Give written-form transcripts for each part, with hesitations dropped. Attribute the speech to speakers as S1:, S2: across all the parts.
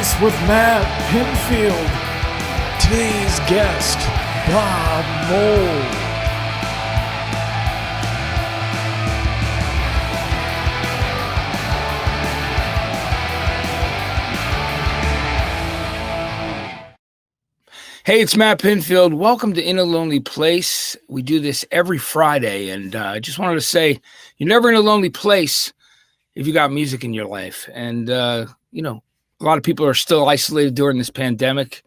S1: Business with Matt Pinfield. Today's guest, Bob Mould.
S2: Hey, it's Matt Pinfield. Welcome to In a Lonely Place. We do this every Friday, and I just wanted to say you're never in a lonely place if you got music in your life. And, a lot of people are still isolated during this pandemic.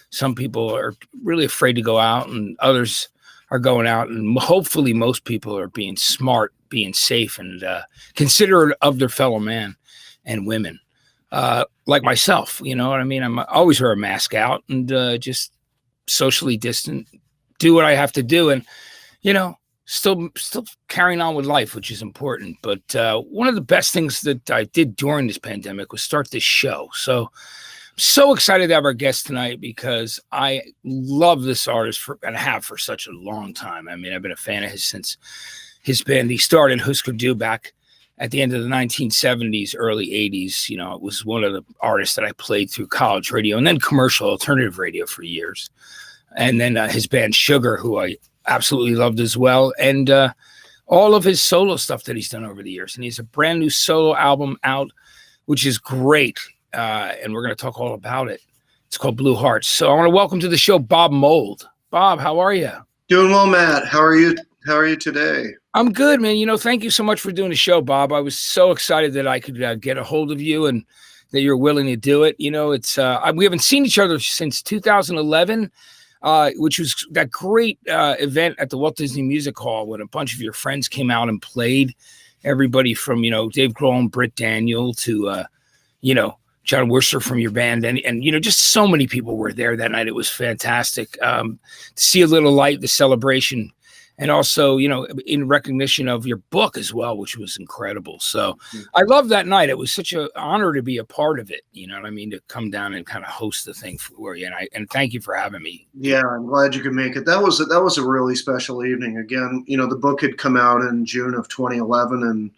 S2: Some people are really afraid to go out, and others are going out. And hopefully most people are being smart, being safe, and considerate of their fellow man and women. Like myself, you know what I mean? I'm always wear a mask out and just socially distant, do what I have to do, and still carrying on with life, which is important. But one of the best things that I did during this pandemic was start this show. So I'm so excited to have our guest tonight because I love this artist and have for such a long time. I mean, I've been a fan of his since his band. He started Husker Du back at the end of the 1970s, early 80s. It was one of the artists that I played through college radio and then commercial alternative radio for years. And then his band Sugar, who I absolutely loved as well. And all of his solo stuff that he's done over the years. And he has a brand new solo album out, which is great. And we're going to talk all about it. It's called Blue Hearts. So I want to welcome to the show, Bob Mould. Bob, how are you?
S3: Doing well, Matt. How are you? How are you today?
S2: I'm good, man. Thank you so much for doing the show, Bob. I was so excited that I could get a hold of you and that you're willing to do it. It's we haven't seen each other since 2011, which was that great event at the Walt Disney Music Hall when a bunch of your friends came out and played. Everybody from, Dave Grohl and Britt Daniel to, John Worcester from your band. And just so many people were there that night. It was fantastic to see A Little Light, the celebration. And also, in recognition of your book as well, which was incredible. So I love that night. It was such an honor to be a part of it. You know what I mean? To come down and kind of host the thing for you. And thank you for having me.
S3: Yeah, I'm glad you could make it. That was a really special evening. Again, the book had come out in June of 2011, and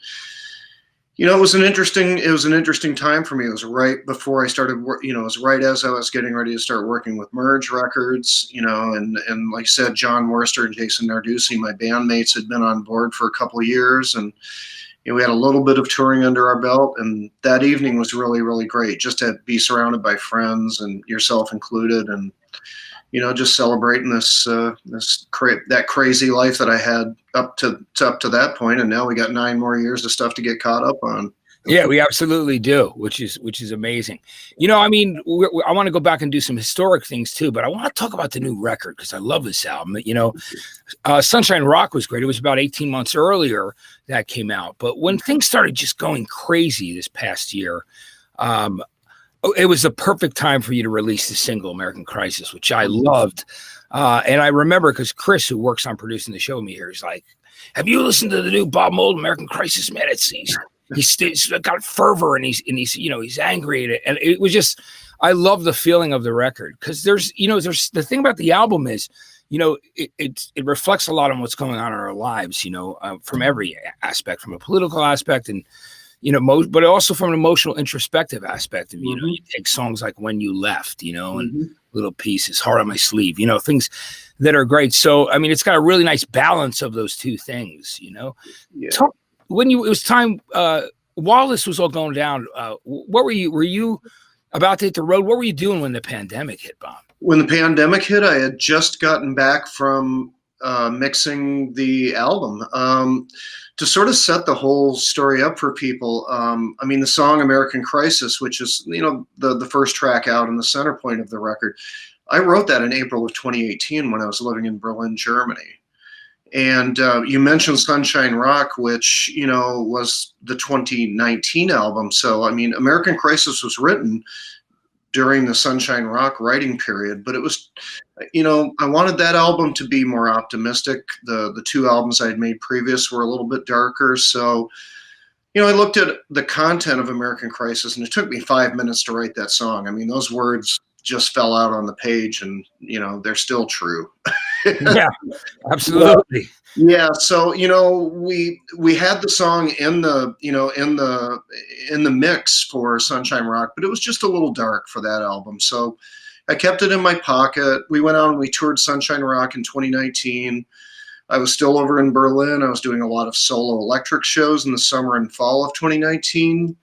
S3: it was an interesting time for me. It was right before I started work. It was right as I was getting ready to start working with Merge Records. And like I said, John Worcester and Jason Narducci, my bandmates, had been on board for a couple of years, and we had a little bit of touring under our belt. And that evening was really, really great, just to be surrounded by friends and yourself included, and just celebrating that crazy life that I had up to that point, and now we got 9 more years of stuff to get caught up on.
S2: Yeah, we absolutely do, which is amazing. I want to go back and do some historic things too, but I want to talk about the new record because I love this album. Sunshine Rock was great. It was about 18 months earlier that came out, but when things started just going crazy this past year, it was the perfect time for you to release the single American Crisis, which I loved. And I remember because Chris, who works on producing the show with me here, is like, have you listened to the new Bob Mould American Crisis? Man, he's got fervor and he's angry at it. And it was just, I love the feeling of the record because there's the thing about the album is, it reflects a lot on what's going on in our lives, from every aspect, from a political aspect and, but also from an emotional introspective aspect of, you take songs like When You Left, and Little Pieces, Heart on My Sleeve, things that are great. So, I mean, it's got a really nice balance of those two things, Yeah. It was time, while this was all going down, what were you about to hit the road? What were you doing when the pandemic hit, Bob?
S3: When the pandemic hit, I had just gotten back from mixing the album. To sort of set the whole story up for people, the song American Crisis, which is, the first track out and the center point of the record, I wrote that in April of 2018 when I was living in Berlin, Germany. And you mentioned Sunshine Rock, which, was the 2019 album. So, American Crisis was written during the Sunshine Rock writing period, but it was, I wanted that album to be more optimistic. The 2 albums I'd made previous were a little bit darker. So, I looked at the content of American Crisis, and it took me 5 minutes to write that song. Those words just fell out on the page, and, they're still true.
S2: Yeah, absolutely.
S3: Yeah, so we had the song in the in the mix for Sunshine Rock, but it was just a little dark for that album. So I kept it in my pocket. We went out and we toured Sunshine Rock in 2019. I was still over in Berlin. I was doing a lot of solo electric shows in the summer and fall of 2019.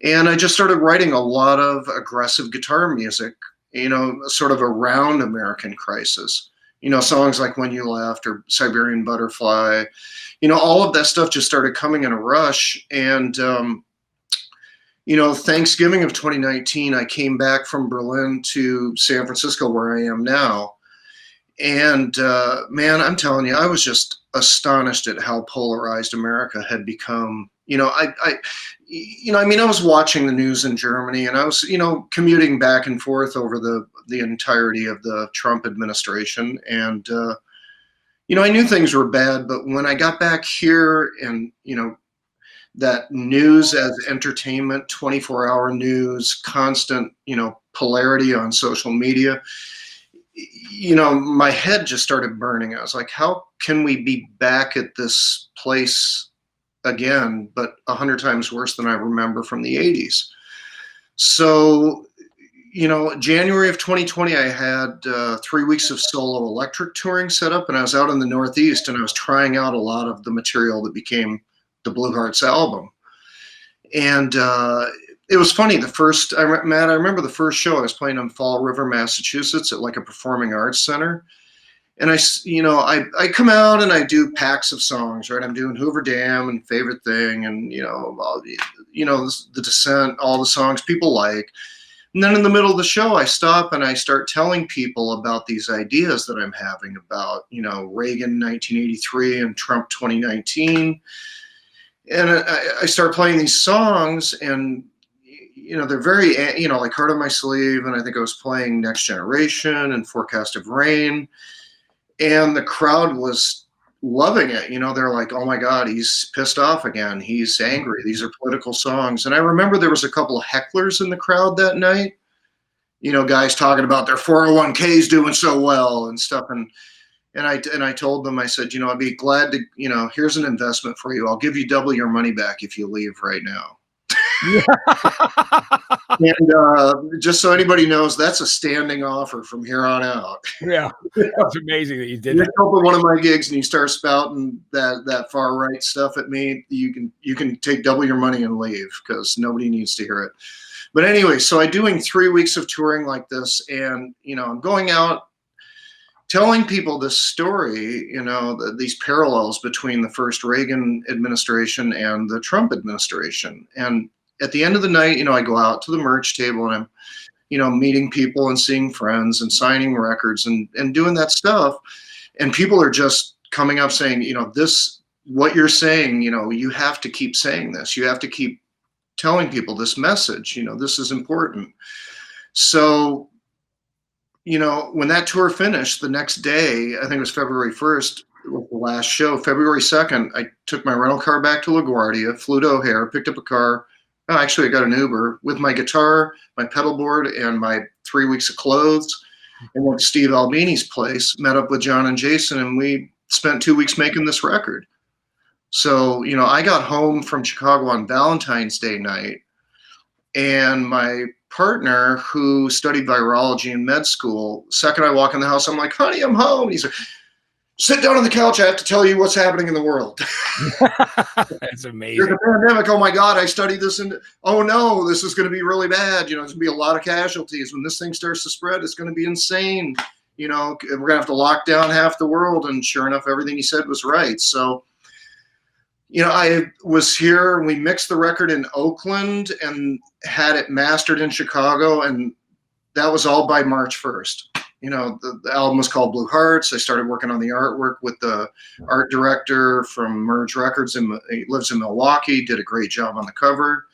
S3: And I just started writing a lot of aggressive guitar music, sort of around American Crisis. Songs like When You Left or Siberian Butterfly, all of that stuff just started coming in a rush. And, Thanksgiving of 2019, I came back from Berlin to San Francisco, where I am now. And man, I'm telling you, I was just astonished at how polarized America had become. I was watching the news in Germany, and I was, commuting back and forth over the entirety of the Trump administration, and I knew things were bad. But when I got back here, and that news as entertainment, 24-hour news, constant, polarity on social media, my head just started burning. I was like, how can we be back at this place again, but 100 times worse than I remember from the 80s? So, January of 2020, I had 3 weeks of solo electric touring set up, and I was out in the Northeast, and I was trying out a lot of the material that became the Blue Hearts album. And it was funny. Matt, I remember the first show I was playing in Fall River, Massachusetts, at like a performing arts center. And I come out and I do packs of songs, right? I'm doing Hoover Dam and Favorite Thing, and The Descent, all the songs people like. And then in the middle of the show, I stop and I start telling people about these ideas that I'm having about, Reagan 1983 and Trump 2019. And I start playing these songs, and they're very, like Heart on My Sleeve, and I think I was playing Next Generation and Forecast of Rain. And the crowd was loving it. They're like, oh my God, he's pissed off again. He's angry. These are political songs. And I remember there was a couple of hecklers in the crowd that night, guys talking about their 401ks doing so well and stuff. And I told them, I said, I'd be glad to, here's an investment for you. I'll give you double your money back if you leave right now. And just so anybody knows, that's a standing offer from here on out.
S2: Yeah, that's amazing that you did that.
S3: You open one of my gigs and you start spouting that far right stuff at me, you can take double your money and leave, because nobody needs to hear it. But anyway, so I'm doing 3 weeks of touring like this, and I'm going out telling people this story, these parallels between the first Reagan administration and the Trump administration. And at the end of the night, I go out to the merch table, and I'm, meeting people and seeing friends and signing records and doing that stuff. And people are just coming up saying, what you're saying, you have to keep saying this. You have to keep telling people this message, this is important. So, when that tour finished, the next day, I think it was February 1st, was the last show. February 2nd, I took my rental car back to LaGuardia, flew to O'Hare, picked up a car. Oh, actually, I got an Uber with my guitar, my pedal board, and my 3 weeks of clothes, and went to Steve Albini's place, met up with John and Jason, and we spent 2 weeks making this record. So, I got home from Chicago on Valentine's Day night, and my partner, who studied virology in med school, second I walk in the house, I'm like, honey, I'm home. And he's like, sit down on the couch. I have to tell you what's happening in the world.
S2: That's amazing.
S3: There's a pandemic. Oh my God, I studied this. And oh no, this is going to be really bad. There's going to be a lot of casualties. When this thing starts to spread, it's going to be insane. We're going to have to lock down half the world. And sure enough, everything he said was right. So, I was here, and we mixed the record in Oakland and had it mastered in Chicago. And that was all by March 1st. The album was called Blue Hearts. I started working on the artwork with the art director from Merge Records, and he lives in Milwaukee, did a great job on the cover.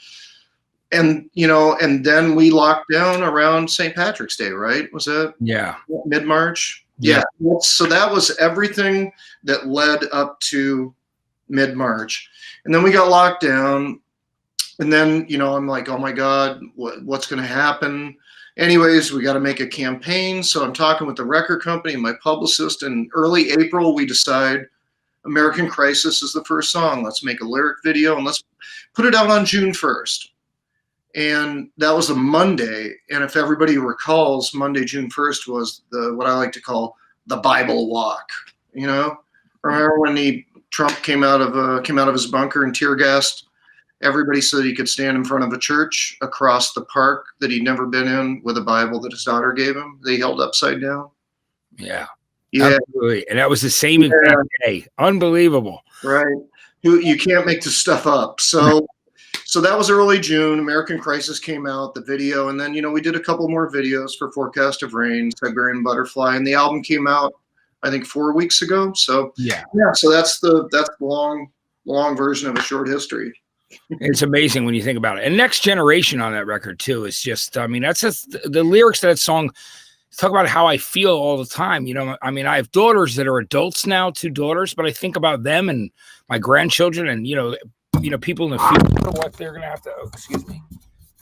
S3: And, and then we locked down around St. Patrick's Day, right? Was that mid-March? Yeah. So that was everything that led up to mid-March. And then we got locked down. And then, I'm like, oh my God, what's going to happen? anyways, we got to make a campaign. So I'm talking with the record company and my publicist. In early April, we decide American Crisis is the first song. Let's make a lyric video and let's put it out on June 1st. And that was a Monday. And if everybody recalls, Monday, June 1st was what I like to call the Bible walk. You know, remember when Trump came out of his bunker and tear gassed everybody so that he could stand in front of a church across the park that he'd never been in with a Bible that his daughter gave him that he held upside down?
S2: Yeah.
S3: Yeah.
S2: Absolutely. And that was the same exact day. Unbelievable.
S3: Right. You can't make this stuff up. So that was early June. American Crisis came out, the video, and then we did a couple more videos for Forecast of Rain, Siberian Butterfly, and the album came out I think 4 weeks ago. So yeah. So that's the long version of a short history.
S2: It's amazing when you think about it. And Next Generation on that record too is just, I mean, that's just the lyrics to that song talk about how I feel all the time. I mean, I have daughters that are adults now, 2 daughters, but I think about them and my grandchildren and, people in the future, what they're going to have to, excuse me.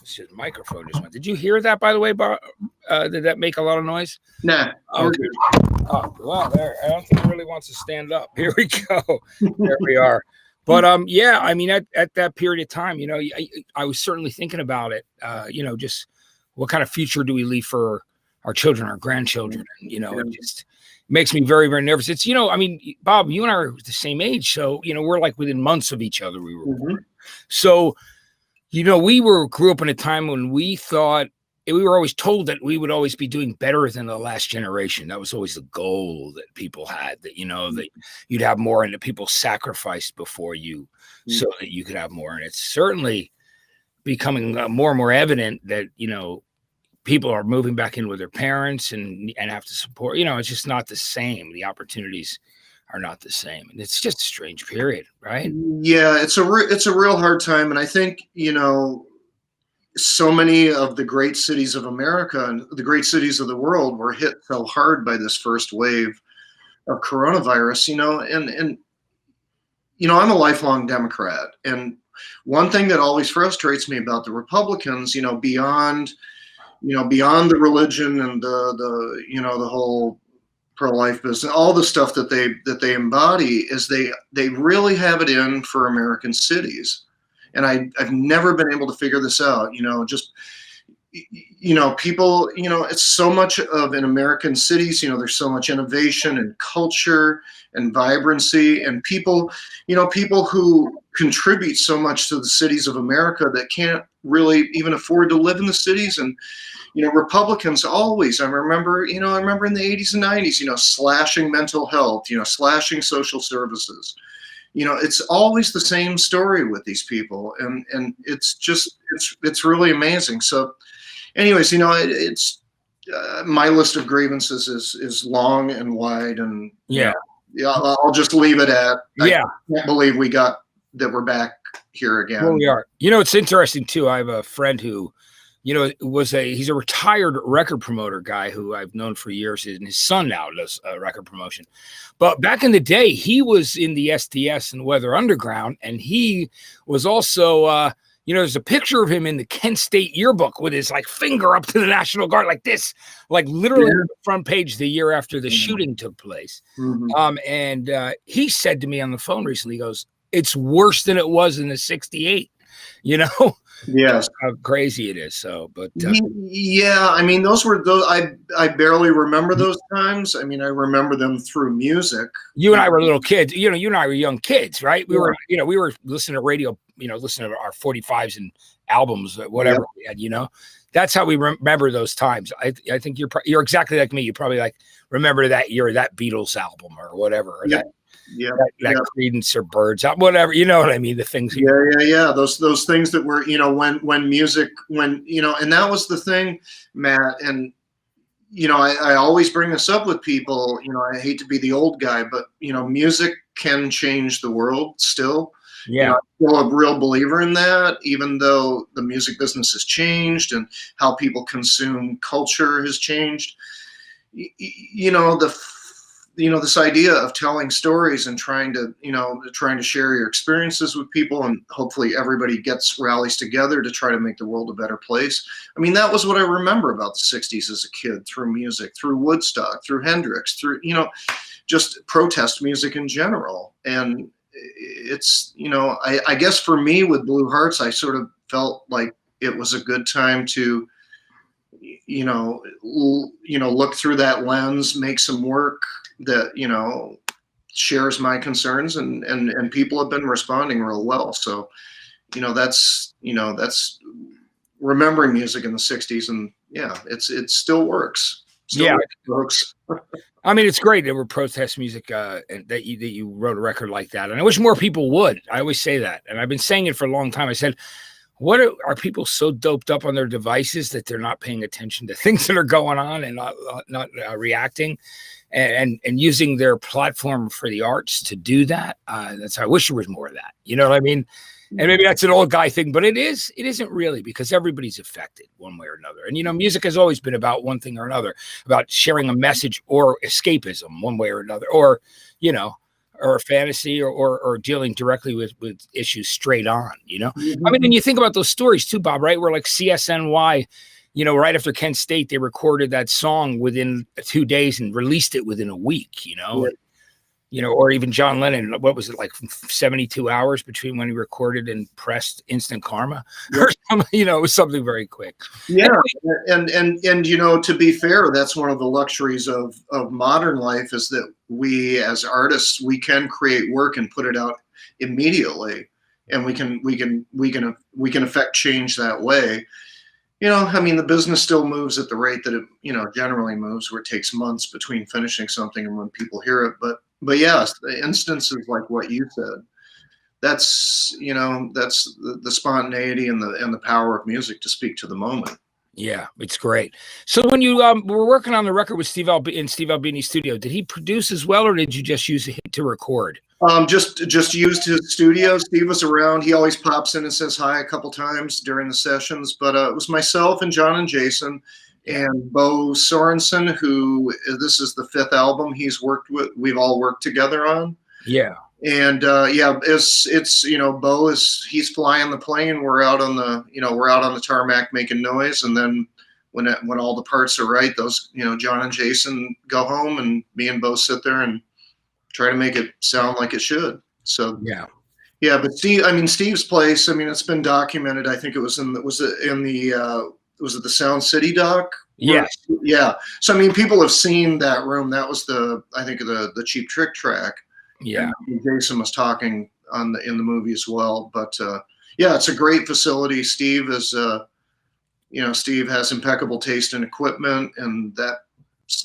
S2: This microphone just went. Did you hear that, by the way, Bob? Did that make a lot of noise?
S3: Nah.
S2: Okay. Oh, well, there. I don't think he really wants to stand up. Here we go. There we are. But yeah, I mean, at that period of time, I was certainly thinking about it. Just what kind of future do we leave for our children, our grandchildren? And, it just makes me very, very nervous. It's, I mean, Bob, you and I are the same age, so we're like within months of each other. We were born. So. We grew up in a time when we thought we were always told that we would always be doing better than the last generation. That was always the goal that people had, that, that you'd have more and that people sacrificed before you so that you could have more. And it's certainly becoming more and more evident that, people are moving back in with their parents and have to support, it's just not the same. The opportunities are not the same. And it's just a strange period, right?
S3: Yeah, it's a real hard time. And I think, so many of the great cities of America and the great cities of the world were hit so hard by this first wave of coronavirus, and I'm a lifelong Democrat. And one thing that always frustrates me about the Republicans, beyond the religion and the whole pro-life business, all the stuff that they embody, is they really have it in for American cities. And I've never been able to figure this out, people, it's so much of in American cities, there's so much innovation and culture and vibrancy and people who contribute so much to the cities of America that can't really even afford to live in the cities. And Republicans always, I remember in the 80s and 90s, slashing mental health, slashing social services. It's always the same story with these people. And it's really amazing. So anyways, it's my list of grievances is long and wide. And yeah, I'll just leave it at, I can't believe that we're back here again.
S2: Well, we are. It's interesting too. I have a friend who, he's a retired record promoter guy who I've known for years, and his son now does record promotion. But back in the day, he was in the STS and Weather Underground, and he was also, there's a picture of him in the Kent State yearbook with his finger up to the National Guard like this, literally on the front page the year after the shooting took place. And he said to me on the phone recently, he goes, "It's worse than it was in the '68."
S3: Yes,
S2: how crazy it is. So, but
S3: yeah, I mean, those I barely remember those times. I mean, I remember them through music.
S2: You and I were little kids. You and I were young kids, right? We were listening to radio, listening to our 45s and albums, whatever we had. That's how we remember those times. I think you're exactly like me. You probably remember that year, that Beatles album or whatever. Or that Creedence or Birds, whatever, you know what I mean? The things.
S3: Yeah. Those things that were, when music, and that was the thing, Matt. And, I always bring this up with people, I hate to be the old guy, but, music can change the world still.
S2: Yeah.
S3: I'm still a real believer in that, even though the music business has changed and how people consume culture has changed. this idea of telling stories and trying to share your experiences with people, and hopefully everybody rallies together to try to make the world a better place. I mean, that was what I remember about the 60s as a kid, through music, through Woodstock, through Hendrix, through, just protest music in general. And it's, I guess for me with Blue Hearts, I sort of felt like it was a good time to, look through that lens, make some work that, shares my concerns, and people have been responding real well. So, that's remembering music in the 60s, and yeah, it still works. Still works.
S2: I mean, it's great that we're protest music, and that you wrote a record like that. And I wish more people would. I always say that. And I've been saying it for a long time. I said, what are people so doped up on their devices that they're not paying attention to things that are going on and not reacting and using their platform for the arts to do that? That's, I wish there was more of that. You know what I mean? And maybe that's an old guy thing, but it isn't really, because everybody's affected one way or another. And, music has always been about one thing or another, about sharing a message or escapism one way or another, or, or a fantasy, or dealing directly with issues straight on,
S3: Mm-hmm.
S2: I mean, and you think about those stories too, Bob, right? Where like CSNY, right after Kent State, they recorded that song within 2 days and released it within a week,
S3: Yeah.
S2: Or even John Lennon, what was it, like 72 hours between when he recorded and pressed Instant Karma?
S3: Yeah.
S2: Or something, it was something very quick.
S3: Yeah. And to be fair, that's one of the luxuries of modern life, is that we as artists, we can create work and put it out immediately, and we can affect change that way. I mean, the business still moves at the rate that it, generally moves, where it takes months between finishing something and when people hear it. But yes, instances like what you said, that's the spontaneity and the power of music to speak to the moment.
S2: Yeah, it's great. So when you were working on the record with Steve in Steve Albini's studio, did he produce as well, or did you just use it to record?
S3: Just used his studio. Steve was around. He always pops in and says hi a couple times during the sessions. But it was myself and John and Jason and Bo Sorensen, who, this is the 5th album he's worked with. We've all worked together on.
S2: Yeah.
S3: And it's Bo he's flying the plane. We're out on the tarmac making noise, and then when all the parts are right, those John and Jason go home, and me and Bo sit there and try to make it sound like it should. So yeah. But Steve's place, it's been documented. I think it was was it the Sound City doc?
S2: Yes.
S3: Yeah. So people have seen that room. That was I think the Cheap Trick track.
S2: Yeah.
S3: And Jason was talking in the movie as well. But yeah, it's a great facility. Steve is Steve has impeccable taste in equipment, and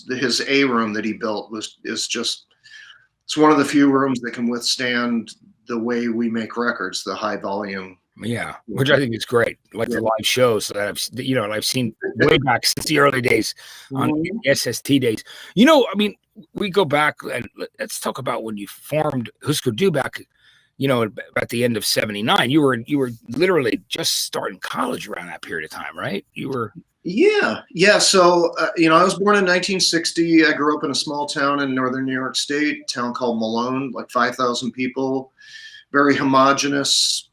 S3: his A room that he built it's one of the few rooms that can withstand the way we make records, the high volume.
S2: Yeah, which I think is great. Like the live shows that I've seen way back since the early days on the SST days. We go back and let's talk about when you formed Husker Du back, at the end of '79. You were literally just starting college around that period of time, right? You were. Yeah. So, I was born in 1960. I grew up in a small town in northern New York State, a town called Malone, like 5,000 people, very homogenous,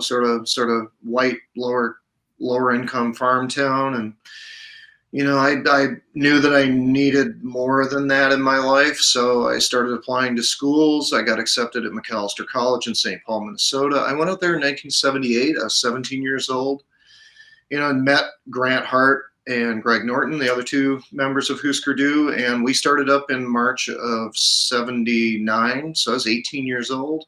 S2: sort of white, lower income farm town. And, I knew that I needed more than that in my life. So I started applying to schools. I got accepted at Macalester College in St. Paul, Minnesota. I went out there in 1978. I was 17 years old. And met Grant Hart and Greg Norton, the other 2 members of Husker Du, and we started up in March of '79, so I was 18 years old.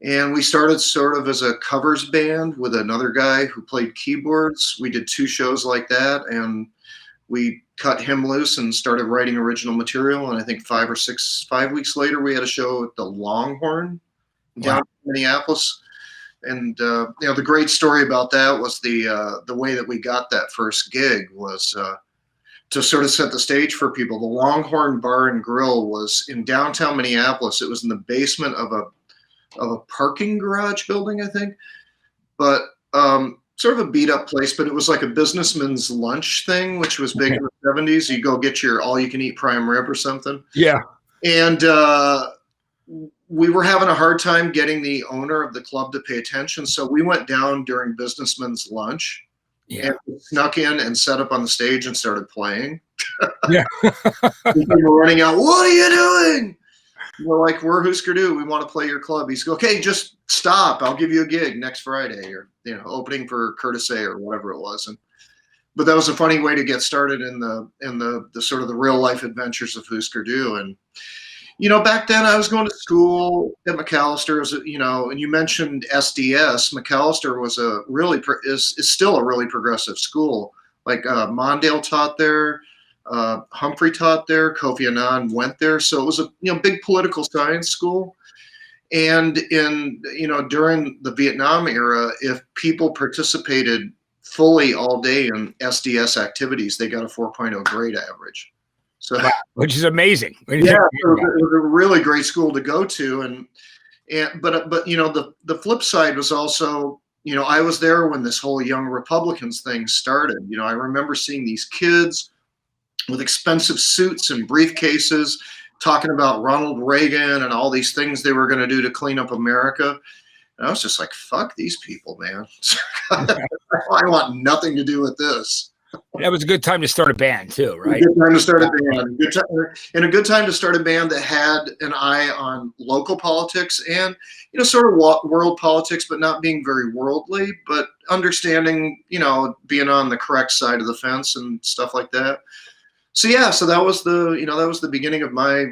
S2: And we started sort of as a covers band with another guy who played keyboards. We did 2 shows like that, and we cut him loose and started writing original material. And I think 5 weeks later, we had a show at the Longhorn down in Minneapolis. And the great story about that was the way that we got that first gig was to sort of set the stage for people. The Longhorn Bar and Grill was in downtown Minneapolis. It was in the basement of a parking garage building, I think, but sort of a beat up place. But it was like a businessman's lunch thing, which was big in the '70s. You go get your all you can eat prime rib or something. Yeah.
S3: And we were having a hard time getting the owner of the club to pay attention. So we went down during businessman's lunch and snuck in and set up on the stage and started playing.
S2: Yeah.
S3: People were running out. What are you doing? We're like, we're Husker Du. We want to play your club. He's like, okay, just stop. I'll give you a gig next Friday, or opening for Curtis A or whatever it was. But that was a funny way to get started in the sort of the real life adventures of Husker Du. And back then I was going to school at Macalester, and you mentioned SDS. Macalester was is still a really progressive school. Like Mondale taught there. Humphrey taught there. Kofi Annan went there, so it was a big political science school. And during the Vietnam era, if people participated fully all day in SDS activities, they got a 4.0 grade average. So,
S2: wow, which is amazing.
S3: Yeah, it was a really great school to go to, but the flip side was also, I was there when this whole Young Republicans thing started. I remember seeing these kids with expensive suits and briefcases talking about Ronald Reagan and all these things they were going to do to clean up America. And I was just like, fuck these people, man. I want nothing to do with this.
S2: That was a good time to start a band too, right?
S3: A good time to start a band. A good time to start a band that had an eye on local politics and, sort of world politics, but not being very worldly, but understanding, being on the correct side of the fence and stuff like that. So yeah, so that was the beginning of my,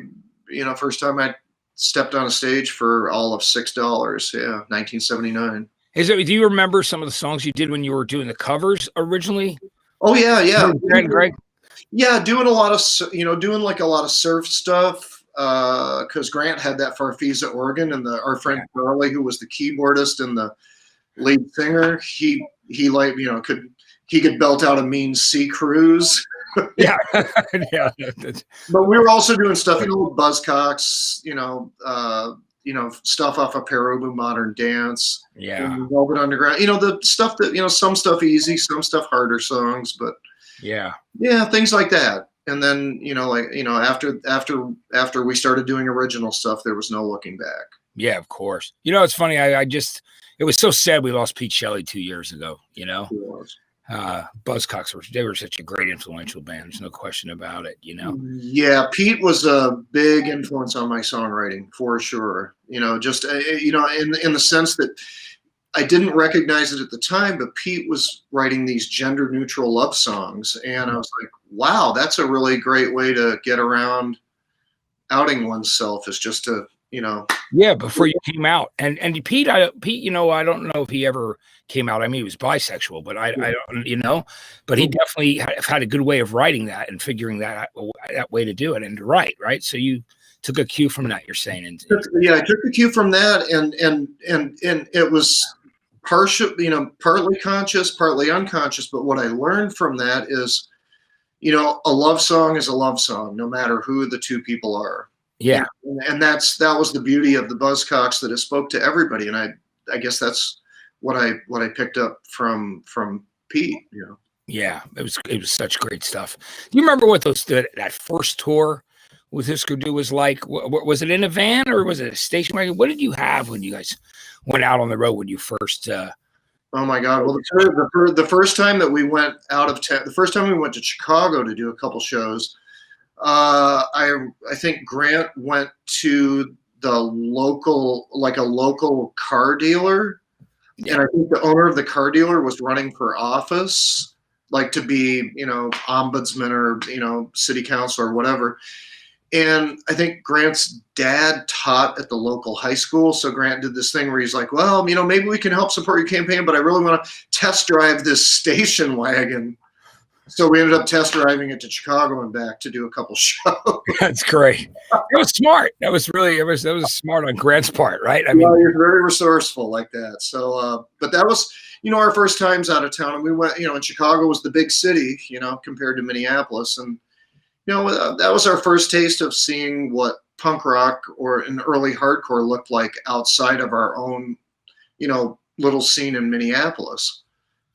S3: first time I stepped on a stage for all of $6. Yeah, 1979.
S2: Do you remember some of the songs you did when you were doing the covers originally?
S3: Oh yeah.
S2: Greg?
S3: Yeah, doing a lot of doing like a lot of surf stuff. Because Grant had that Farfisa organ, and our friend Charlie, who was the keyboardist and the lead singer, he could belt out a mean sea cruise.
S2: Yeah. Yeah.
S3: But we were also doing stuff, with Buzzcocks, stuff off of Perubu Modern Dance.
S2: Yeah.
S3: Velvet Underground. The stuff that, some stuff easy, some stuff harder songs, but
S2: yeah,
S3: things like that. And then, after we started doing original stuff, there was no looking back.
S2: Yeah, of course. It's funny. It was so sad we lost Pete Shelley 2 years ago, Buzzcocks were such a great influential band. There's no question about it,
S3: Yeah, Pete was a big influence on my songwriting for sure. Just in the sense that I didn't recognize it at the time, but Pete was writing these gender neutral love songs, and I was like, wow, that's a really great way to get around outing oneself, is just to
S2: Yeah, before you came out, and Pete, I don't know if he ever came out. I mean, he was bisexual, but I don't, but he definitely had a good way of writing that and figuring that way to do it and to write, right? So you took a cue from that, you're saying.
S3: I took a cue from that, and it was partly conscious, partly unconscious. But what I learned from that is, a love song is a love song, no matter who the two people are.
S2: Yeah.
S3: And that was the beauty of the Buzzcocks, that it spoke to everybody. And I guess that's what I picked up from Pete,
S2: Yeah, it was such great stuff. Do you remember what that first tour with Husker Du was like? Was it in a van or was it a station wagon? What did you have when you guys went out on the road when you first
S3: Oh my God. Well, the first time that we went out of town, the first time we went to Chicago to do a couple shows, I think Grant went to a local car dealer. Yeah. And I think the owner of the car dealer was running for office, like to be, ombudsman or, city council or whatever. And I think Grant's dad taught at the local high school. So Grant did this thing where he's like, well, maybe we can help support your campaign, but I really want to test drive this station wagon. So we ended up test driving it to Chicago and back to do a couple shows.
S2: That's great. It was smart. That was smart on Grant's part, right? I mean,
S3: you're very resourceful like that. So, but that was, our first times out of town, and we went, and Chicago was the big city, compared to Minneapolis. And, that was our first taste of seeing what punk rock or an early hardcore looked like outside of our own, little scene in Minneapolis.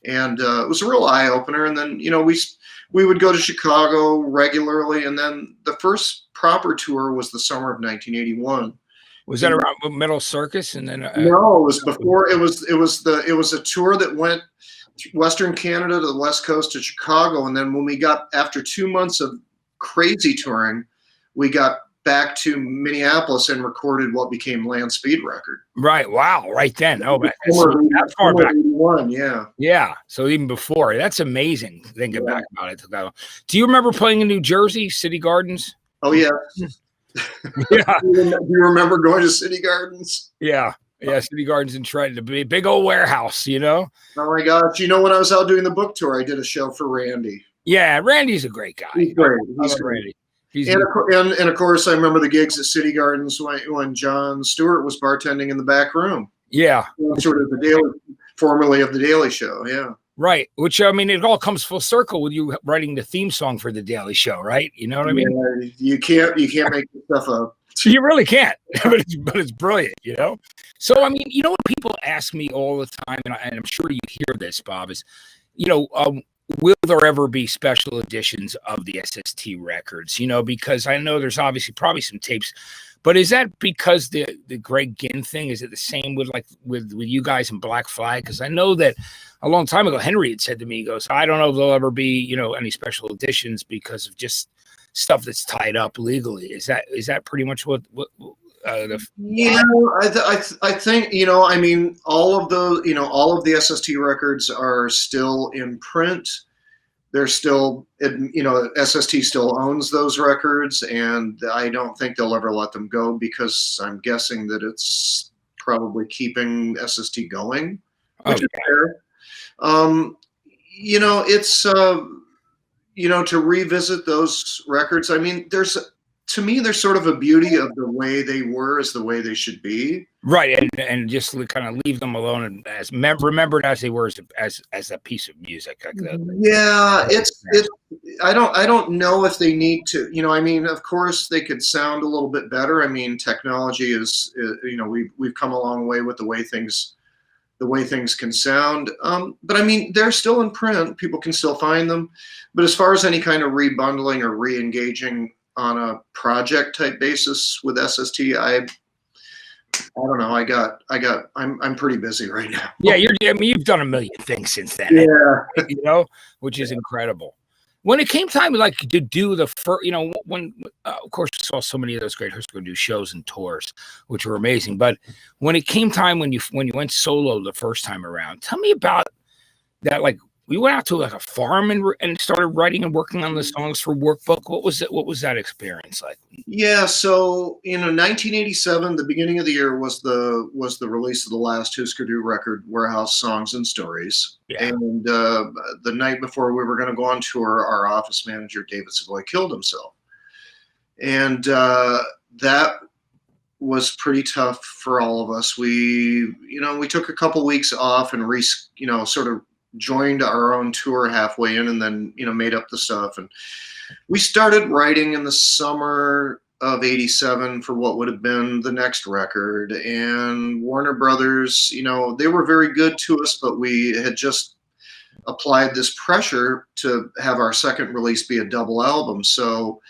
S3: And it was a real eye opener. And then, we we would go to Chicago regularly, and then the first proper tour was the summer of 1981.
S2: Was that around Metal Circus? And then
S3: no, it was before. It was a tour that went Western Canada to the West Coast to Chicago, and then when we got after 2 months of crazy touring, we got back to Minneapolis and recorded what became Land Speed Record.
S2: Right. Wow. Right then. Oh, that's far back.
S3: Yeah.
S2: Yeah. So even before, that's amazing. Thinking back about it. Do you remember playing in New Jersey, City Gardens?
S3: Oh yeah.
S2: Yeah.
S3: Do you remember going to City Gardens?
S2: Yeah. Yeah. City Gardens in Trenton, a big old warehouse, you know?
S3: Oh my gosh. You know, when I was out doing the book tour, I did a show for Randy.
S2: Yeah. Randy's a great guy.
S3: He's great.
S2: He's great.
S3: Randy. And of course, I remember the gigs at City Gardens when Jon Stewart was bartending in the back room.
S2: Yeah.
S3: Sort of formerly of the Daily Show. Yeah.
S2: Right. Which, I mean, it all comes full circle with you writing the theme song for the Daily Show, right? You know what I mean?
S3: You can't make this stuff up.
S2: You really can't, but it's brilliant, you know? So, I mean, you know what people ask me all the time, and I'm sure you hear this, Bob, is, you know, will there ever be special editions of the SST records? You know, because I know there's obviously probably some tapes, but is that because the Greg Ginn thing? Is it the same with you guys in Black Flag? Because I know that a long time ago, Henry had said to me, he goes, I don't know if there'll ever be, you know, any special editions because of just stuff that's tied up legally. Is that pretty much what
S3: I think, you know, I mean, all of the SST records are still in print. They're still, you know, SST still owns those records, and I don't think they'll ever let them go because I'm guessing that it's probably keeping SST going, which is fair. You know, it's, you know, to revisit those records, I mean, to me, there's sort of a beauty of the way they were is the way they should be.
S2: Right, and just kind of leave them alone and as remembered as they were as a piece of music. Like
S3: yeah, it's I don't know if they need to. You know, I mean, of course they could sound a little bit better. I mean, technology is you know, we've come a long way with the way things can sound. But I mean, they're still in print. People can still find them. But as far as any kind of rebundling or re-engaging on a project type basis with SST, I don't know. I'm pretty busy right now.
S2: Yeah, you've done a million things since then.
S3: Yeah,
S2: you know, which is incredible. When it came time like to do the first, you know, when of course we saw so many of those great Husker do shows and tours, which were amazing. But when it came time when you went solo the first time around, tell me about that. Like, we went out to like a farm and started writing and working on the songs for Workbook. What was that experience like?
S3: Yeah, so you know, 1987, the beginning of the year was the release of the last Husker Du record, Warehouse Songs and Stories. Yeah. And the night before we were going to go on tour, our office manager David Savoy killed himself, and that was pretty tough for all of us. We took a couple weeks off and sort of joined our own tour halfway in, and then, you know, made up the stuff. And we started writing in the summer of 87 for what would have been the next record. And Warner Brothers, you know, they were very good to us, but we had just applied this pressure to have our second release be a double album. So,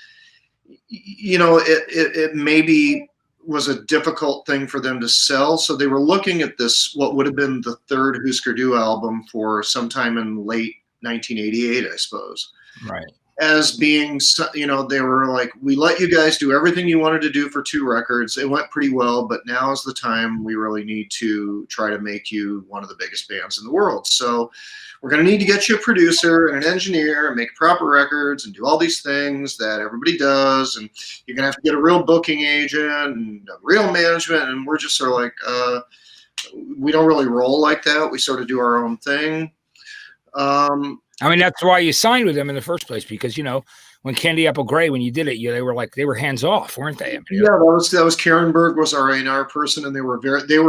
S3: you know, it maybe was a difficult thing for them to sell. So they were looking at this, what would have been the third Husker Du album, for sometime in late 1988, I suppose.
S2: Right.
S3: As being, you know, they were like, we let you guys do everything you wanted to do for 2 records. It went pretty well, but now is the time we really need to try to make you one of the biggest bands in the world. So we're going to need to get you a producer and an engineer and make proper records and do all these things that everybody does. And you're going to have to get a real booking agent and a real management. And we're just sort of like, we don't really roll like that. We sort of do our own thing.
S2: I mean, that's why you signed with them in the first place, because, you know, when Candy Apple Gray, when you did it, they were hands off, weren't they? I mean,
S3: yeah, that was Karen Berg was our A&R person, and they were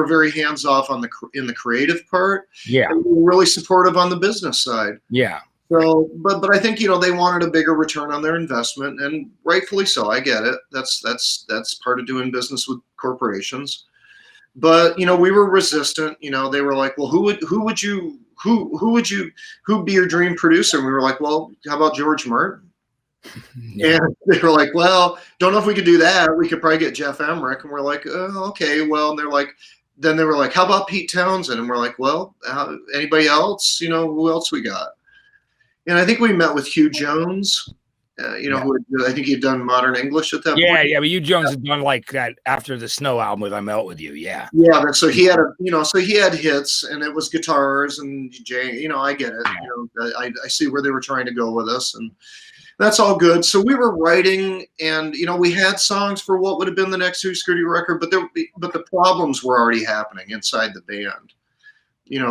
S3: very hands off in the creative part.
S2: Yeah,
S3: and we were really supportive on the business side.
S2: Yeah.
S3: So, but I think, you know, they wanted a bigger return on their investment, and rightfully so. I get it. That's part of doing business with corporations. But, you know, we were resistant. You know, they were like, well, who would you who'd be your dream producer? And we were like, well, how about George Martin?
S2: Yeah.
S3: And they were like, well, don't know if we could do that. We could probably get Jeff Emmerich. And we're like, oh, okay, well, and then they were like, how about Pete Townsend? And we're like, well, anybody else? Who else we got? And I think we met with Hugh Jones, who I think he'd done Modern English at that point.
S2: Yeah, but Hugh Jones had done like that after the Snow album with I Melt With You, yeah.
S3: Yeah, so he had he had hits, and it was guitars and Jay, I get it. I see where they were trying to go with us, and that's all good. So we were writing, and we had songs for what would have been the next Husker Du record, but the problems were already happening inside the band.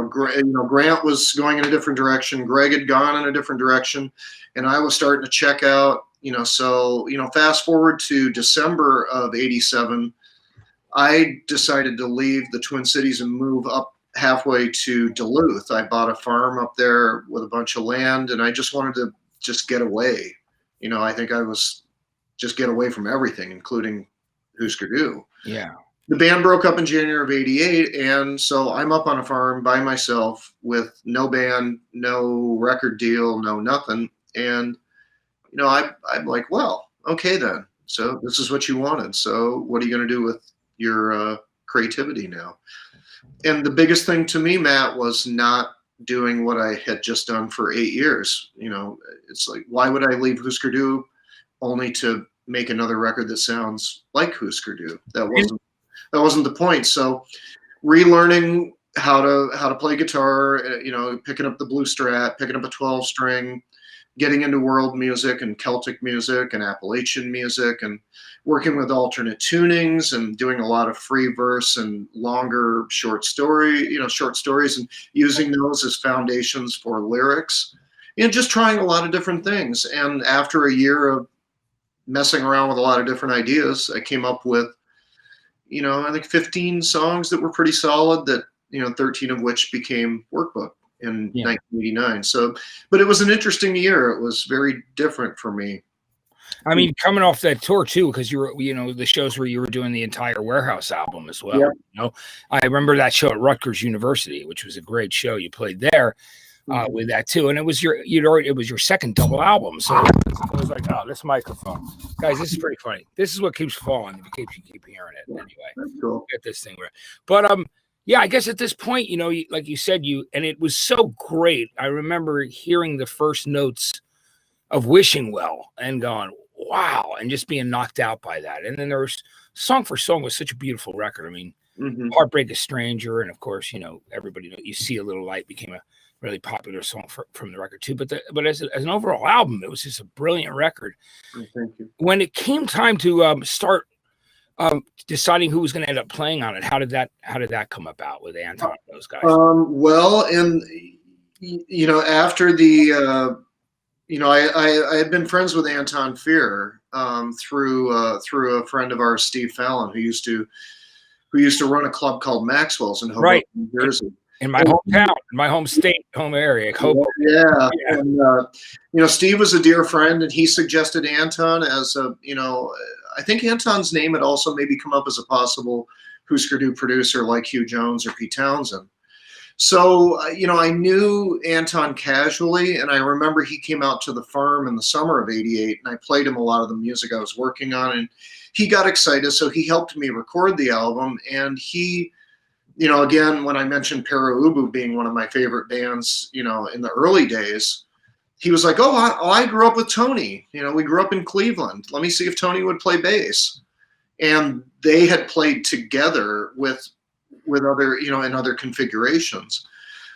S3: Grant was going in a different direction. Greg had gone in a different direction, and I was starting to check out. So fast forward to December of '87, I decided to leave the Twin Cities and move up halfway to Duluth. I bought a farm up there with a bunch of land, and I just wanted to just get away. I think I was just get away from everything, including Husker Du.
S2: Yeah.
S3: The band broke up in January of '88, and so I'm up on a farm by myself with no band, no record deal, no nothing. And, I'm like, well, okay then. So this is what you wanted. So what are you going to do with your creativity now? And the biggest thing to me, Matt, was not doing what I had just done for 8 years. It's like, why would I leave Husker Du only to make another record that sounds like Husker Du? That wasn't the point. So relearning how to play guitar, picking up the blue strat, picking up a 12 string, getting into world music and Celtic music and Appalachian music, and working with alternate tunings and doing a lot of free verse and longer short stories, and using those as foundations for lyrics, just trying a lot of different things. And after a year of messing around with a lot of different ideas, I came up with, I think 15 songs that were pretty solid, that, 13 of which became Workbook in 1989. So, but it was an interesting year. It was very different for me.
S2: I mean, coming off that tour too, because you were, the shows where you were doing the entire Warehouse album as well.
S3: Yep.
S2: I remember that show at Rutgers University, which was a great show. You played there with that too, and it was your second double album. So it was like, oh, this microphone, guys, this is pretty funny. This is what keeps falling. You keep hearing it anyway.
S3: That's cool.
S2: Get this thing right, but yeah, I guess at this point, like you said, and it was so great. I remember hearing the first notes of Wishing Well and going, wow, and just being knocked out by that. And then there was Song for Song was such a beautiful record. I mean, Heartbreak a Stranger, and of course, everybody knows You See a Little Light became a really popular song from the record too. But as an overall album, it was just a brilliant record.
S3: Thank you.
S2: When it came time to start deciding who was going to end up playing on it, how did that come about with Anton and those guys?
S3: Well, and after the I had been friends with Anton Fear through a friend of ours, Steve Fallon, who used to run a club called Maxwell's in Hoboken, New Jersey.
S2: In my hometown, in my home state, home area.
S3: Yeah. And Steve was a dear friend, and he suggested Anton as I think Anton's name had also maybe come up as a possible Husker Du producer like Hugh Jones or Pete Townsend. So, I knew Anton casually, and I remember he came out to the farm in the summer of '88, and I played him a lot of the music I was working on, and he got excited, so he helped me record the album. And he, again, when I mentioned Para Ubu being one of my favorite bands, in the early days, he was like, oh, I grew up with Tony. We grew up in Cleveland. Let me see if Tony would play bass. And they had played together with other, in other configurations.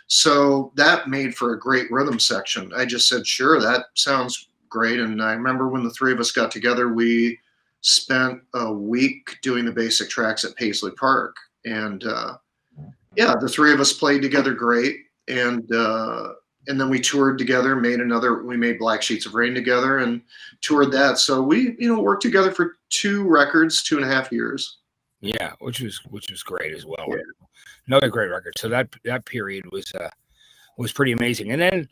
S3: So that made for a great rhythm section. I just said, sure, that sounds great. And I remember when the three of us got together, we spent a week doing the basic tracks at Paisley Park. And the three of us played together great. And then we toured together, we made Black Sheets of Rain together and toured that. So we, worked together for 2 records, 2.5 years.
S2: Yeah, which was great as well. Yeah. Another great record. So that period was pretty amazing. And then,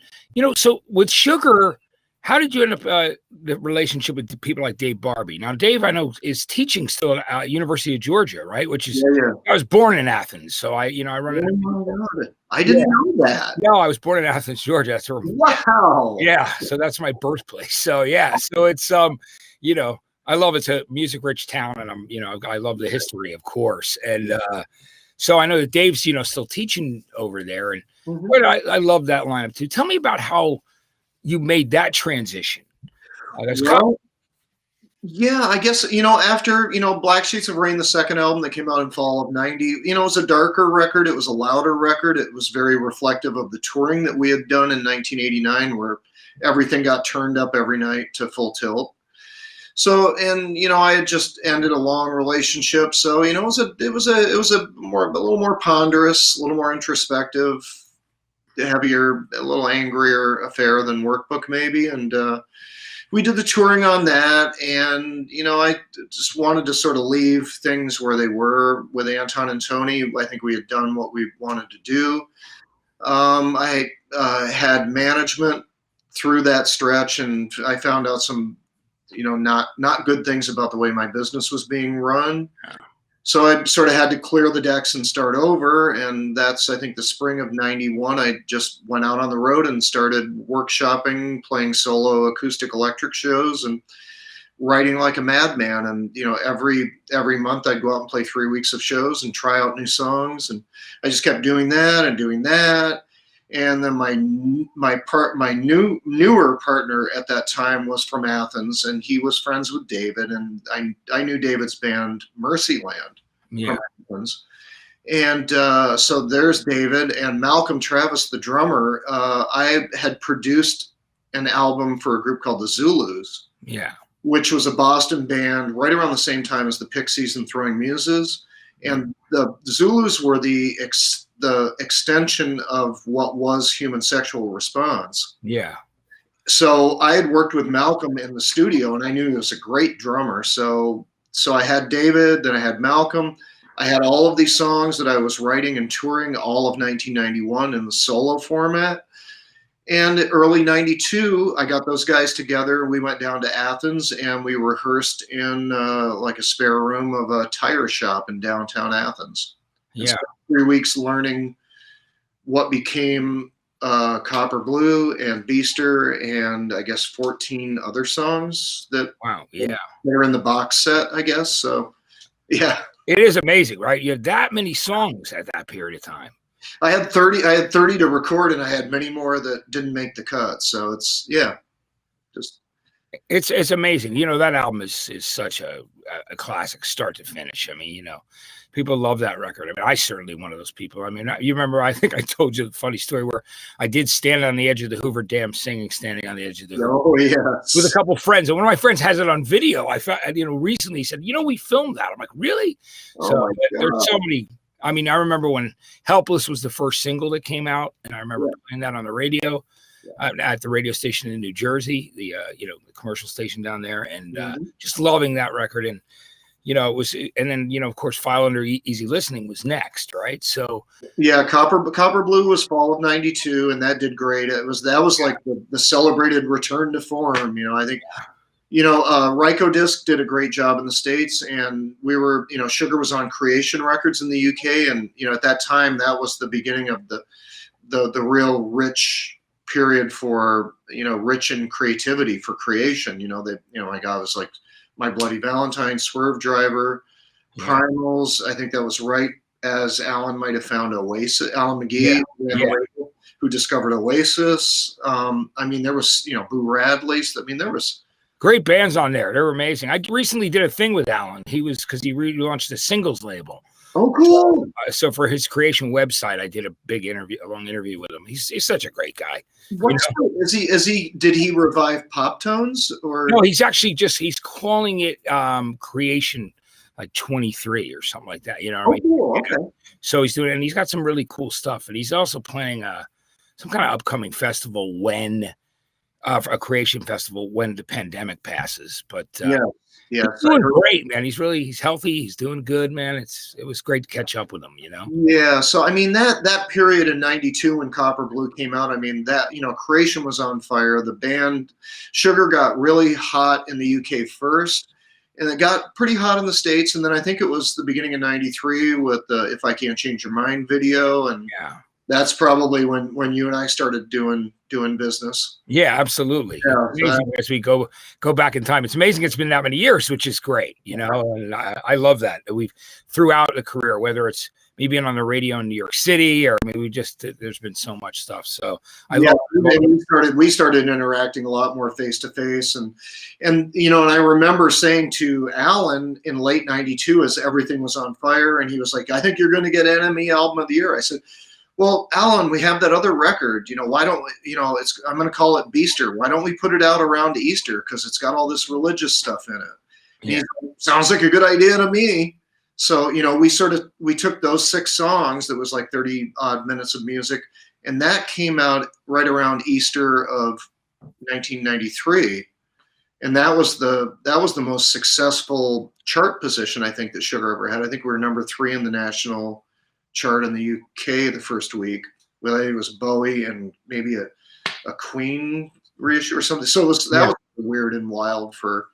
S2: so with Sugar, How did you end up the relationship with people like Dave Barbie? Now, Dave, I know, is teaching still at University of Georgia, right? Which is,
S3: Yeah.
S2: I was born in Athens, so I run
S3: Oh
S2: it.
S3: my God. I didn't know that.
S2: No, I was born in Athens, Georgia. That's where,
S3: Wow.
S2: yeah. So that's my birthplace. So yeah. So it's I love it's a music rich town, and I love the history, of course. And so I know that Dave's still teaching over there, and but I love that lineup too. Tell me about how you made that transition. That's
S3: Well, yeah, I guess, after, Black Sheets of Rain, the second album that came out in fall of 90, it was a darker record. It was a louder record. It was very reflective of the touring that we had done in 1989, where everything got turned up every night to full tilt. So, and, I had just ended a long relationship. So, it was a little more ponderous, a little more introspective, heavier, a little angrier affair than Workbook maybe. And, we did the touring on that, and I just wanted to sort of leave things where they were with Anton and Tony. I think we had done what we wanted to do. I had management through that stretch, and I found out some, not good things about the way my business was being run. So I sort of had to clear the decks and start over. And that's, I think, the spring of 91. I just went out on the road and started workshopping, playing solo acoustic electric shows and writing like a madman. And, every month I'd go out and play 3 weeks of shows and try out new songs. And I just kept doing that and doing that. And then my newer partner at that time was from Athens, and he was friends with David, and I knew David's band Mercyland from Athens. And so there's David, and Malcolm Travis, the drummer. I had produced an album for a group called the Zulus, which was a Boston band right around the same time as the Pixies and Throwing Muses. And the Zulus were the extension of what was Human Sexual Response.
S2: Yeah.
S3: So I had worked with Malcolm in the studio, and I knew he was a great drummer. So I had David, then I had Malcolm. I had all of these songs that I was writing and touring all of 1991 in the solo format. And early 92, I got those guys together. We went down to Athens, and we rehearsed in like a spare room of a tire shop in downtown Athens.
S2: Yeah.
S3: 3 weeks learning what became Copper Blue and Beaster, and I guess 14 other songs that they're in the box set, I guess. So, yeah.
S2: It is amazing, right? You have that many songs at that period of time.
S3: I had 30 to record, and I had many more that didn't make the cut. So it's
S2: amazing. That album is such a classic start to finish. I mean, people love that record. I mean, I certainly one of those people. I mean, you remember, I think I told you the funny story where I did stand on the edge of the Hoover Dam singing Standing on the Edge of the Hoover.
S3: Oh, yes.
S2: With a couple of friends. And one of my friends has it on video. I found, recently he said, we filmed that. I'm like, really? So there's so many. I mean, I remember when Helpless was the first single that came out, and I remember playing that on the radio at the radio station in New Jersey, the commercial station down there, and just loving that record. And it was, and then of course, File Under Easy Listening was next, right? So
S3: Copper Blue was fall of 92, and that did great. That was like the celebrated return to form. I think. Ryko Disc did a great job in the States, and we were, Sugar was on Creation Records in the UK, and at that time that was the beginning of the real rich period for rich in creativity for creation. My God, it was like My Bloody Valentine, Swerve Driver, Primals. I think that was right as Alan might have found Oasis. Alan McGee, who discovered Oasis. I mean, there was Boo Radley's. I mean, there was.
S2: Great bands on there. They're amazing. I recently did a thing with Alan. Because he relaunched the singles label.
S3: Oh, cool.
S2: So for his creation website, I did a long interview with him. He's such a great guy.
S3: Did he revive Pop Tones or?
S2: No, he's actually he's calling it Creation like 23 or something like that.
S3: Cool. Okay.
S2: So he's doing, and he's got some really cool stuff. And he's also planning some kind of upcoming festival when a creation festival when the pandemic passes. But
S3: Yes,
S2: He's doing great, man. He's healthy. He's doing good, man. It was great to catch up with him, you know?
S3: Yeah, so I mean that period in '92 when Copper Blue came out, I mean that Creation was on fire. The band Sugar got really hot in the UK first, and it got pretty hot in the States. And then I think it was the beginning of '93 with the "If I Can't Change Your Mind" video, and
S2: Yeah.
S3: that's probably when you and I started doing business.
S2: Yeah, absolutely.
S3: Yeah,
S2: It's amazing as we go back in time. It's amazing it's been that many years, which is great, you know, and I love that we've throughout a career, whether it's me being on the radio in New York City or maybe there's been so much stuff. So I love
S3: we started interacting a lot more face to face, and I remember saying to Alan in late '92 as everything was on fire, and he was like, "I think you're going to get NME Album of the Year." I said, "Well, Alan, we have that other record. Why don't we, I'm going to call it Beaster. Why don't we put it out around Easter? Because it's got all this religious stuff in it." Yeah. Sounds like a good idea to me. So, we took those 6 songs that was like 30 odd minutes of music, and that came out right around Easter of 1993. And that was the most successful chart position I think that Sugar ever had. I think we were number 3 in the national chart in the UK the first week. Well, it was Bowie and maybe a Queen reissue or something. So that was weird and wild for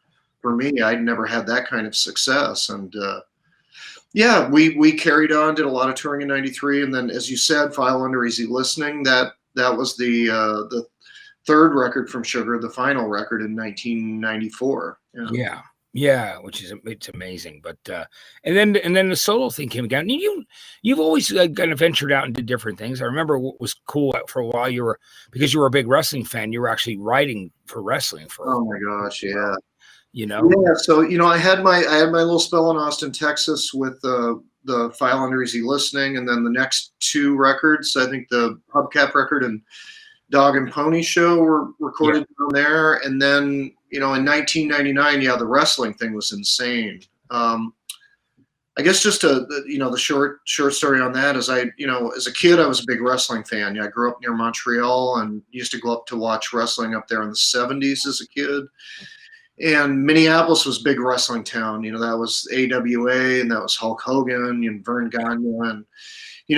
S3: me. I'd never had that kind of success, and we carried on, did a lot of touring in '93, and then, as you said, File Under Easy Listening. That was the 3rd record from Sugar, the final record in 1994.
S2: Yeah, it's amazing. But and then the solo thing came again. You've always kind of ventured out and did different things. I remember what was cool for a while. Because you were a big wrestling fan, you were actually writing for wrestling for.
S3: Oh my gosh, yeah.
S2: Yeah,
S3: so I had my little spell in Austin, Texas with the File Under Easy Listening, and then the next 2 records, I think the Hubcap record and Dog and Pony Show were recorded down there. And then in 1999, the wrestling thing was insane. I guess just the short story on that is as a kid I was a big wrestling fan. I grew up near Montreal and used to go up to watch wrestling up there in the '70s as a kid. And Minneapolis was a big wrestling town. That was AWA, and that was Hulk Hogan and Vern Gagne, and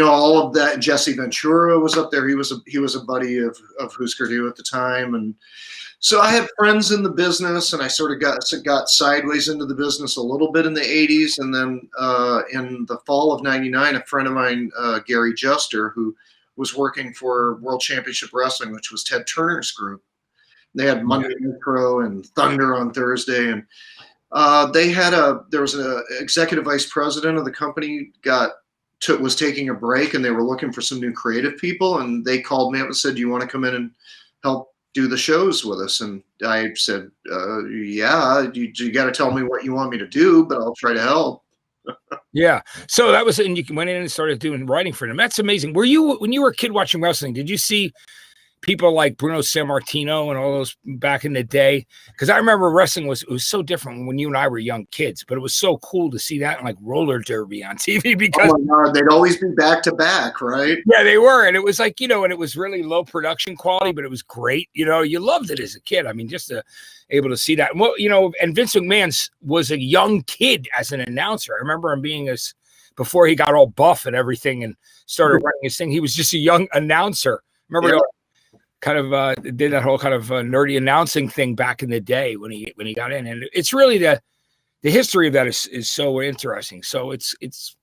S3: all of that. And Jesse Ventura was up there. He was a buddy of Husker Du at the time, and so I had friends in the business, and I sort of got sideways into the business a little bit in the '80s, and then in the fall of '99, a friend of mine, Gary Juster, who was working for World Championship Wrestling, which was Ted Turner's group. They had Monday Nitro and Thunder on Thursday, and there was an executive vice president of the company was taking a break, and they were looking for some new creative people, and they called me up and said, "Do you want to come in and help do the shows with us?" And I said, "Yeah, you got to tell me what you want me to do, but I'll try to help."
S2: Yeah. So that was, and you went in and started doing writing for them. That's amazing. When you were a kid watching wrestling, did you see people like Bruno Sammartino and all those back in the day? Because I remember wrestling was so different when you and I were young kids, but it was so cool to see that in like roller derby on TV because
S3: they'd always be back to back, right?
S2: Yeah, they were, and it was like and it was really low production quality, but it was great. You loved it as a kid. I mean, just able to see that. Well, and Vince McMahon was a young kid as an announcer. I remember him being before he got all buff and everything and started running his thing. He was just a young announcer. Remember. Yeah. Kind of did that whole kind of nerdy announcing thing back in the day when he got in, and it's really the history of that is so interesting. So it's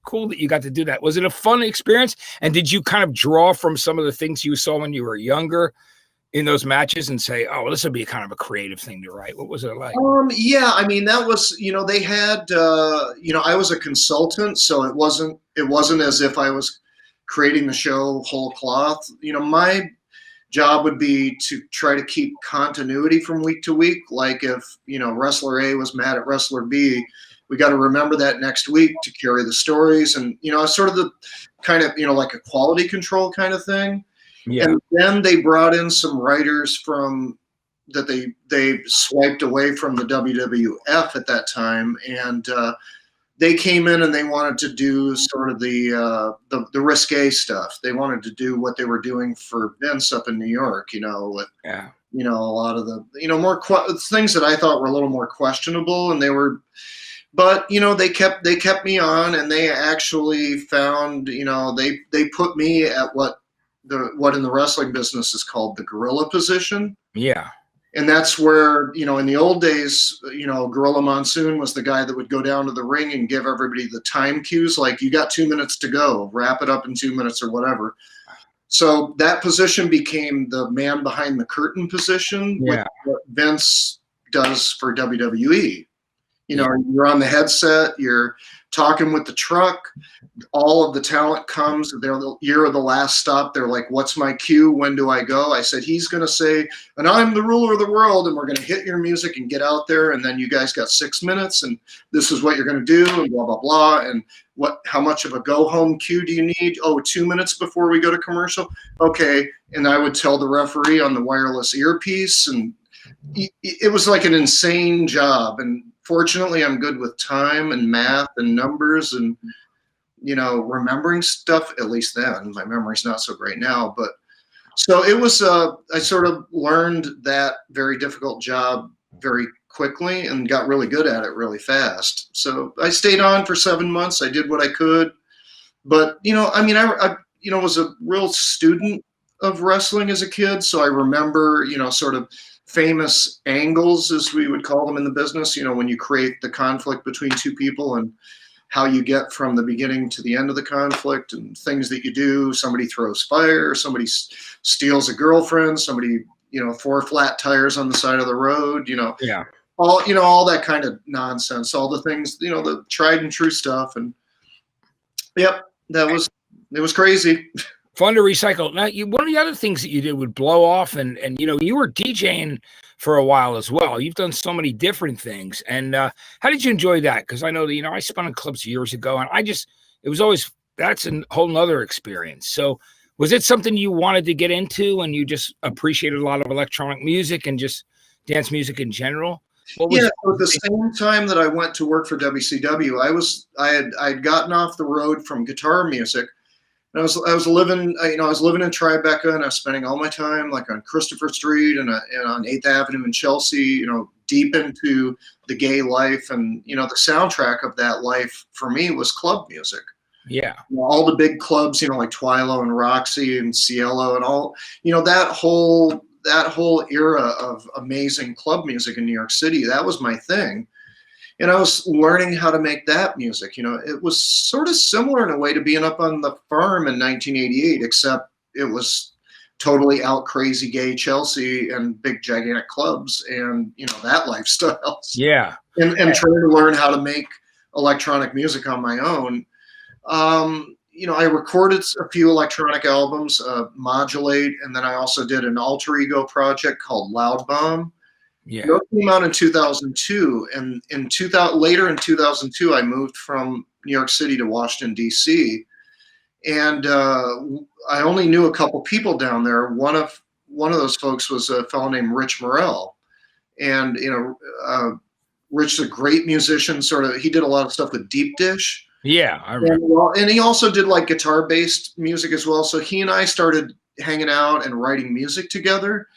S2: cool that you got to do that. Was it a fun experience? And did you kind of draw from some of the things you saw when you were younger in those matches and say, "Oh, well, this would be kind of a creative thing to write"? What was it like?
S3: Yeah, I mean, that was they had I was a consultant, so it wasn't as if I was creating the show whole cloth. My job would be to try to keep continuity from week to week. Like if, wrestler A was mad at wrestler B, we got to remember that next week to carry the stories. And, sort of the kind of, like a quality control kind of thing. Yeah. And then they brought in some writers that they swiped away from the WWF at that time. And, they came in and they wanted to do sort of the risque stuff. They wanted to do what they were doing for Vince up in New York, with a lot of the, more things that I thought were a little more questionable, and they were, but they kept me on, and they actually found, they put me at what in the wrestling business is called the gorilla position.
S2: Yeah.
S3: And that's where, in the old days, Gorilla Monsoon was the guy that would go down to the ring and give everybody the time cues, like, you got 2 minutes to go, wrap it up in 2 minutes or whatever. So that position became the man behind the curtain position,
S2: Yeah.
S3: with what Vince does for WWE. You're on the headset, you're talking with the truck, all of the talent comes, you're the last stop. They're like, what's my cue? When do I go? I said, he's going to say, and I'm the ruler of the world, and we're going to hit your music and get out there, and then you guys got 6 minutes, and this is what you're going to do, and blah, blah, blah, and how much of a go-home cue do you need? Oh, 2 minutes before we go to commercial? Okay, and I would tell the referee on the wireless earpiece, and it was like an insane job, and fortunately, I'm good with time and math and numbers and, remembering stuff, at least then. My memory's not so great now. But so it was, I sort of learned that very difficult job very quickly and got really good at it really fast. So I stayed on for 7 months. I did what I could. But, I was a real student of wrestling as a kid. So I remember, sort of famous angles, as we would call them in the business, when you create the conflict between two people and how you get from the beginning to the end of the conflict, and things that you do. Somebody throws fire, somebody steals a girlfriend, somebody, 4 flat tires on the side of the road,
S2: Yeah.
S3: all that kind of nonsense, all the things, the tried and true stuff. And yep, it was crazy.
S2: Fun to recycle. Now, one of the other things that you did would blow off, and you were DJing for a while as well. You've done so many different things. And how did you enjoy that? Because I know that, I spun in clubs years ago, and it was always, that's a whole nother experience. So was it something you wanted to get into, and you just appreciated a lot of electronic music and just dance music in general?
S3: At the same time that I went to work for WCW, I had gotten off the road from guitar music. And I was living, I was living in Tribeca, and I was spending all my time like on Christopher Street and on 8th Avenue in Chelsea, deep into the gay life. And, the soundtrack of that life for me was club music.
S2: Yeah.
S3: All the big clubs, like Twilo and Roxy and Cielo and all, that whole era of amazing club music in New York City, that was my thing. And I was learning how to make that music. It was sort of similar in a way to being up on the farm in 1988, except it was totally out crazy gay Chelsea and big gigantic clubs and, that lifestyle.
S2: Yeah.
S3: And trying to learn how to make electronic music on my own. I recorded a few electronic albums, Modulate, and then I also did an alter ego project called Loud Bomb.
S2: Yeah.
S3: It came out in 2002, and later in 2002, I moved from New York City to Washington, D.C., and I only knew a couple people down there. One of those folks was a fellow named Rich Morrell, and Rich is a great musician. He did a lot of stuff with Deep Dish.
S2: Yeah, I remember.
S3: And he also did like guitar-based music as well. So he and I started hanging out and writing music together.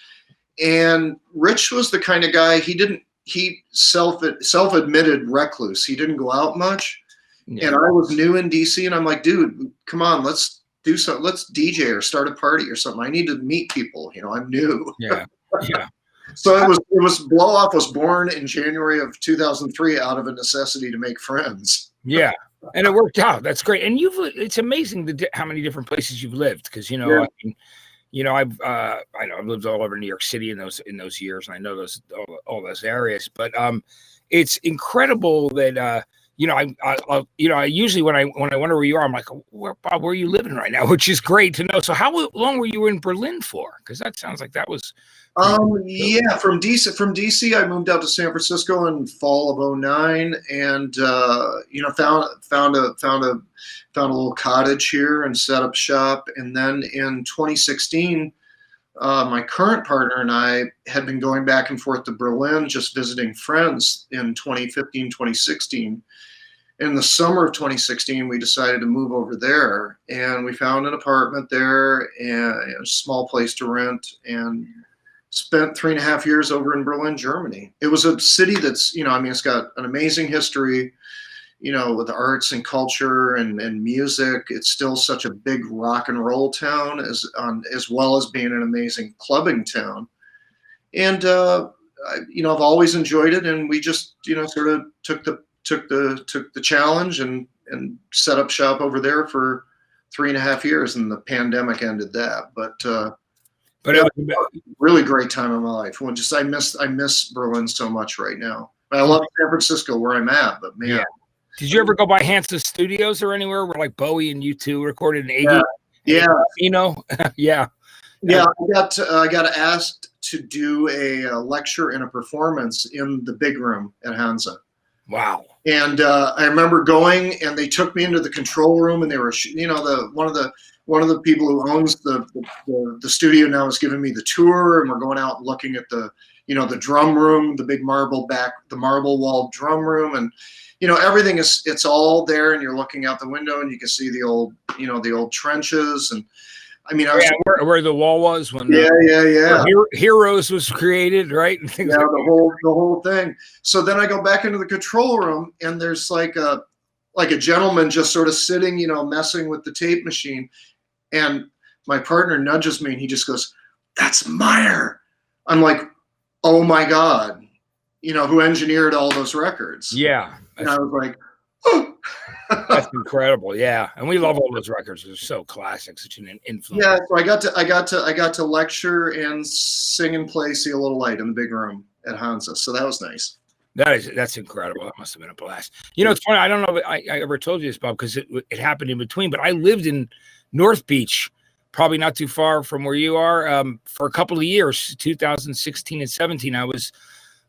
S3: And Rich was the kind of guy, he self-admitted recluse. He didn't go out much. Yeah. And I was new in DC, and I'm like, dude, come on, let's do something. Let's DJ or start a party or something. I need to meet people. I'm new.
S2: Yeah. Yeah.
S3: So it was Blow Off was born in January of 2003 out of a necessity to make friends.
S2: Yeah. And it worked out. That's great. And it's amazing how many different places you've lived. Because, I've lived all over New York City in those years, and I know all those areas. But it's incredible that I usually when I wonder where you are, I'm like, Bob, where are you living right now? Which is great to know. So how long were you in Berlin for? Because that sounds like that was.
S3: From DC, I moved out to San Francisco in fall of 2009, and found a little cottage here and set up shop. And then in 2016, my current partner and I had been going back and forth to Berlin, just visiting friends in 2015, 2016. In the summer of 2016, we decided to move over there, and we found an apartment there and a small place to rent, and spent 3.5 years over in Berlin, Germany. It was a city that's, I mean, it's got an amazing history, with arts and culture and music. It's still such a big rock and roll town, as well as being an amazing clubbing town. And I've always enjoyed it, and we just sort of took the challenge and set up shop over there for 3.5 years, and the pandemic ended that. But yeah, it was a really great time in my life. Well, I miss Berlin so much right now. I love San Francisco where I'm at, but man.
S2: Yeah. Did you ever go by Hansa Studios or anywhere where like Bowie and U2 recorded an Iggy?
S3: Yeah.
S2: Yeah.
S3: Yeah, I got asked to do a lecture and a performance in the big room at Hansa.
S2: Wow.
S3: And I remember going, and they took me into the control room, and they were, one of the people who owns the studio now is giving me the tour, and we're going out and looking at the drum room, the big marble walled drum room, and everything it's all there, and you're looking out the window, and you can see the old trenches, and I mean, I was
S2: where the wall was when Heroes was created, right?
S3: Yeah, the whole thing. So then I go back into the control room, and there's like a gentleman just sort of sitting, messing with the tape machine, and my partner nudges me, and he just goes, "That's Meyer." I'm like, "Oh my God." Who engineered all those records.
S2: Yeah.
S3: And I was like, oh.
S2: That's incredible. Yeah. And we love all those records. They're so classic, such an influence.
S3: Yeah. So I got to lecture and sing and play See a Little Light in the big room at Hansa. So that was nice.
S2: That's incredible. That must have been a blast. It's funny. I don't know if I ever told you this, Bob, because it happened in between, but I lived in North Beach, probably not too far from where you are, for a couple of years, 2016 and 17.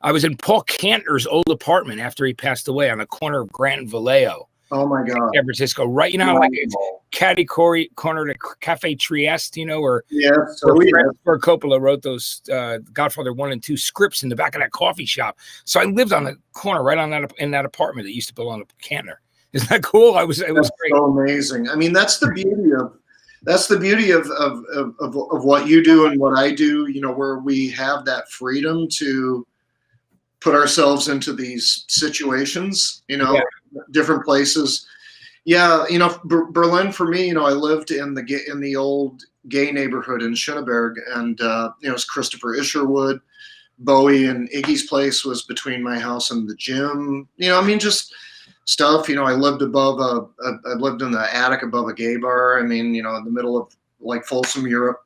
S2: I was in Paul Kantner's old apartment after he passed away on the corner of Grant and Vallejo.
S3: Oh my God.
S2: San Francisco, right? Like it's catty corner to Cafe Trieste, where where Coppola wrote those Godfather 1 and 2 scripts in the back of that coffee shop. So I lived on the corner right in that apartment that used to belong to Kantner. Isn't that cool? It was great.
S3: So amazing. I mean, that's the beauty of what you do and what I do, where we have that freedom to put ourselves into these situations, different places. Yeah. Berlin for me, I lived in the old gay neighborhood in Schöneberg, and, it's Christopher Isherwood. Bowie and Iggy's place was between my house and the gym, just stuff, I lived in the attic above a gay bar. I mean, in the middle of like Folsom, Europe,